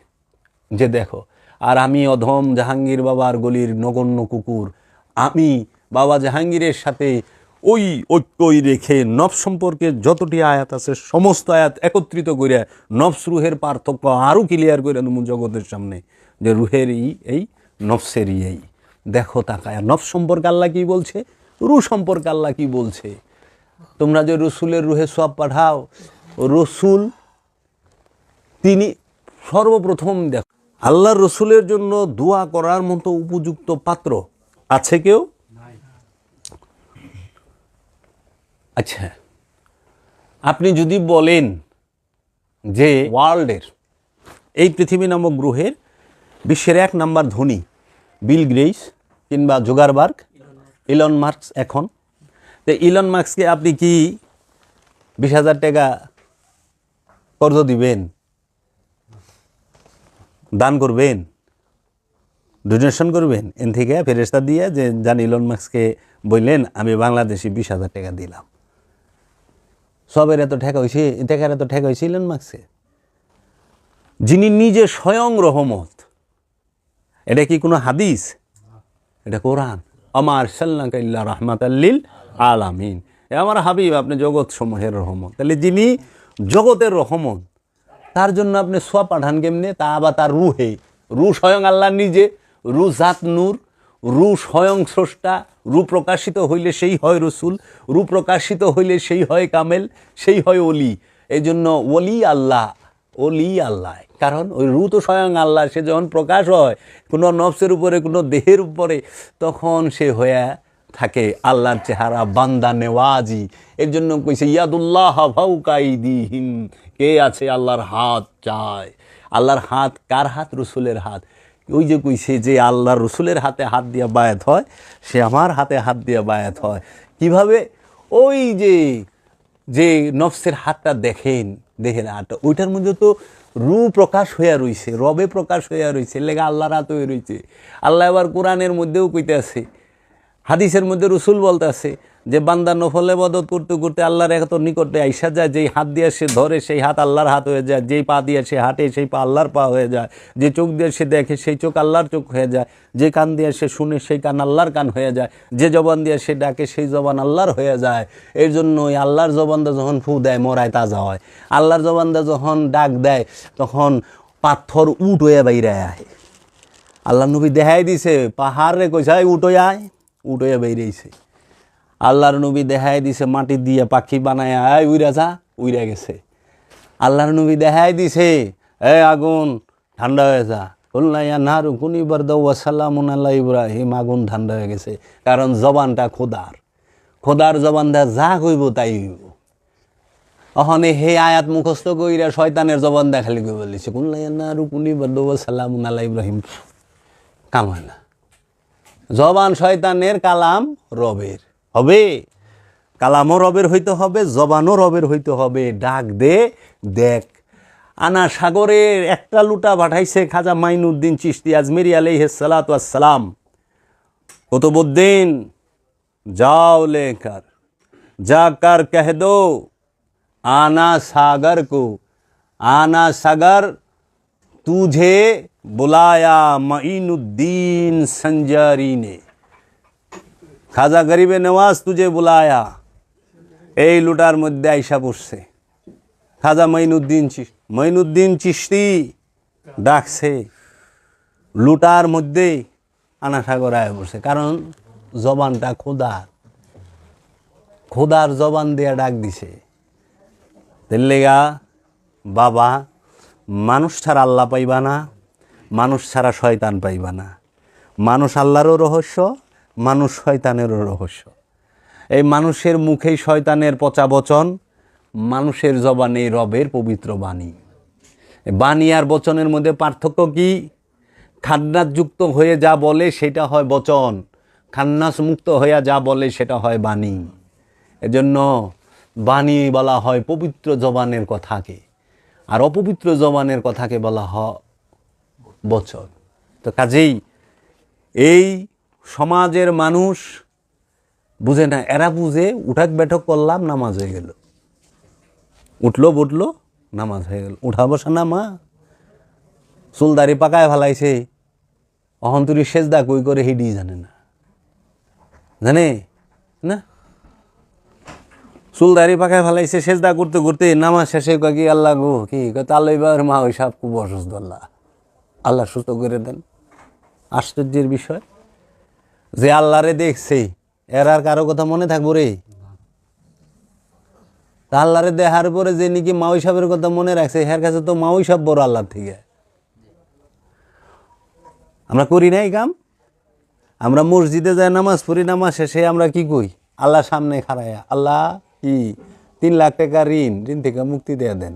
যে দেখো। আর আমি অধম জাহাঙ্গীর বাবার গলির নগণ্য কুকুর, আমি বাবা জাহাঙ্গীরের সাথে ওই ঐক্যই রেখে নফস সম্পর্কে যতটি আয়াত আছে সমস্ত আয়াত একত্রিত করে নফস রুহের পার্থক্য আরও ক্লিয়ার করে দেবো জগতের সামনে। যে রুহের এই নফসের এই দেখো তাকায়। নফস সম্পর্কে আল্লাহ কি বলছে, রুহ সম্পর্কে আল্লাহ কি বলছে। তোমরা যে রসুলের রুহে সওয়াব পাঠাও, রসুল তিনি সর্বপ্রথম দেখো আল্লাহর রসুলের জন্য দোয়া করার মতো উপযুক্ত পাত্র আছে কেউ? আচ্ছা, আপনি যদি বলেন যে ওয়ার্ল্ডের এই পৃথিবী নামক গ্রহের বিশ্বের 1 নাম্বার ধনী বিল গেটস কিংবা জুকারবার্গ, ইলন মাস্ক, এখন তো ইলন মাস্ককে আপনি কি 20,000 টাকা কর্জ দিবেন, দান করবেন, ডোনেশন করবেন? এন থেকে ফেরেশতা দিয়ে যে জান ইলন মাস্ককে বললেন আমি বাংলাদেশি 20,000 টাকা দিলাম। সবের এত ঠেকা হয়েছে, টাকার এত ঠেকা হয়েছে ইলন মাস্কে, যিনি নিজে স্বয়ং রহমত। এটা কি কোনো হাদিস? এটা কোরআন। আমার সাল্লাল্লাহু ইল্লা রাহমাতাল লিল আলামিন, এ আমার হাবিব, আপনি জগৎ সমূহের রহমত। তাহলে যিনি জগতের রহমত, তার জন্য আপনি সোয়া পাঠান কেমনে? তা আবার তার রুহে, রুহ স্বয়ং আল্লাহ নিজে, রুহ জাত নূর, রুহ স্বয়ং স্রষ্টা। রূপ প্রকাশিত হইলে সেই হয় রসুল, রূপ প্রকাশিত হইলে সেই হয় কামেল, সেই হয় অলি। এই জন্য ওলি আল্লাহ, ওলি আল্লাহ, কারণ ওই রূহ তো স্বয়ং আল্লাহ। সে যখন প্রকাশ হয় কোনো নফসের উপরে, কোনো দেহের উপরে, তখন সে হয়ে থাকে আল্লাহর চেহারা, বান্দা নেওয়াজি। এর জন্য কইছে ইয়াদুল্লাহ ফাওকা আইদিহিম, কে আছে আল্লাহর হাত চায়। আল্লাহর হাত কার হাত? রসুলের হাত। ওই যে কইছে যে আল্লাহর রসুলের হাতে হাত দিয়া বায়াত হয়, সে আমার হাতে হাত দিয়া বায়াত হয়। কিভাবে? ওই যে নফসের হাতটা দেখেন, দেহের হাতটা, ওইটার মধ্যে তো রূহ প্রকাশ হইয়া রইছে, রবে প্রকাশ হইয়া রইছে, লেগা আল্লাহর হাত হয়ে রইছে। আল্লাহ আবার কোরআনের মধ্যেও কইতে আছে, হাদিসের মধ্যে রসুল বলতে আছে যে বান্দা নফল ইবাদত করতে করতে আল্লাহর এত নিকটে আইসা যায়, যেই হাত দিয়ে সে ধরে সেই হাত আল্লাহর হাত হয়ে যায়, যেই পা দিয়ে সে হাঁটে সেই পা আল্লাহর পা হয়ে যায়, যে চোখ দিয়ে সে দেখে সেই চোখ আল্লাহর চোখ হয়ে যায়, যে কান দিয়ে সে শুনে সেই কান আল্লাহর কান হয়ে যায়, যে জবান দিয়ে সে ডাকে সেই জবান আল্লাহর হয়ে যায়। এর জন্য ওই আল্লাহর জবানটা যখন ফু দেয় মরায় তাজা হয়, আল্লাহর জবানটা যখন ডাক দেয় তখন পাথর উট হয়ে বাইরে আয়। আল্লাহ নবী দেখাই দিছে, পাহাড়ে কইছে উট হয়ে আয়, উট হয়ে বাইরেছে। আল্লাহর নবী দেখাই দিছে মাটি দিয়ে পাখি বানায় আয় উইরা যা, উইরা গেছে। আল্লাহর নবী দেখাই দিছে আগুন ঠান্ডা হয়ে যা, কল্লাইয়া নারু কুনি বারদাউ ওয়া সালামুন আলা ইব্রাহিম, আগুন ঠান্ডা হয়ে গেছে। কারণ জবানটা খোদার, খোদার জবানটা যা কইব তাই হইব। ওখানে হে আয়াত মুখস্থ কইরা শয়তানের জবান দেখালি কই বলিছে কল্লাইয়া নারু কুনি বারদাউ ওয়া সালামুন আলা ইব্রাহিম, কাম হয় না। জবান শয়তানের, কালাম রবের হবে, কালামও রবের হইতে হবে, জবানও রবের হইতে হবে। ডাক দে দেখ। আনা সাগরের একটা লুটা পাঠাইছে খাজা মাইনুদ্দিন চিশতি আজমেরি আলাইহিস সালাতু ওয়াস সালাম। কুতুবউদ্দিন जाओ लेकर जाकर कह दो आना सागर को, आना सागर तुझे बुलाया मईनुद्दीन संजारी ने, খাজা গরিবে নওয়াজ তুঝে বুলায়া। এই লুটার মধ্যে আইসা পড়ছে খাজা মঈনুদ্দিন চিশতি ডাকছে, লুটার মধ্যে আনা সাগর আয়া পড়ছে। কারণ জবানটা খোদার জবান দিয়ে ডাক দিছে। তেলেগা বাবা, মানুষ ছাড়া আল্লাহ পাইবা না, মানুষ ছাড়া শয়তান পাইবা না। মানুষ আল্লাহরও রহস্য, মানুষ শয়তানেরও রহস্য। এই মানুষের মুখেই শয়তানের পচা বচন, মানুষের জবানে রবের পবিত্র বাণী। বাণী আর বচনের মধ্যে পার্থক্য কি? খান্নাস যুক্ত হয়ে যা বলে সেটা হয় বচন, খান্নাস মুক্ত হয়ে যা বলে সেটা হয় বাণী। এজন্য বাণী বলা হয় পবিত্র জবানের কথাকে, আর অপবিত্র জবানের কথাকে বলা হয় বচন। তো কাজেই এই সমাজের মানুষ বুঝে না, এরা বুঝে উঠাক বেঠক করলাম নামাজ হয়ে গেল, উঠলো বুটলো নামাজ হয়ে গেল। উঠা বসা না মা, চুলদারি পাকায় ফেলাইছে, অহন্তরী সেজদা কই করে হিডি জানে না, জানে না? চুলদারি পাকায় ফেলাইছে, সেজদা করতে করতে নামাজ শেষে কি আল্লাহ গো কি তাহলে এবার মা ওই সব খুব অসুস্থ, আল্লাহ আল্লাহ সুস্থ করে দেন। আশ্চর্যের বিষয় যে আল্লাহরে দেখছে এর আর কারো কথা মনে থাকবো রে? তা আল্লাহরে দেখার পরে যে নাকি মাওই সাহেবের কথা মনে রাখছে, এর কাছে তো মাওই সাহেব বড় আল্লাহর থেকে। আমরা করি না এই কাম। আমরা মসজিদে যাই নামাজ পড়ি, নামাজ শেষে আমরা কি কই? আল্লাহ সামনে খাড়ায়া, আল্লাহ কি 3 লাখ টাকা ঋণ থেকে মুক্তি দিয়ে দেন।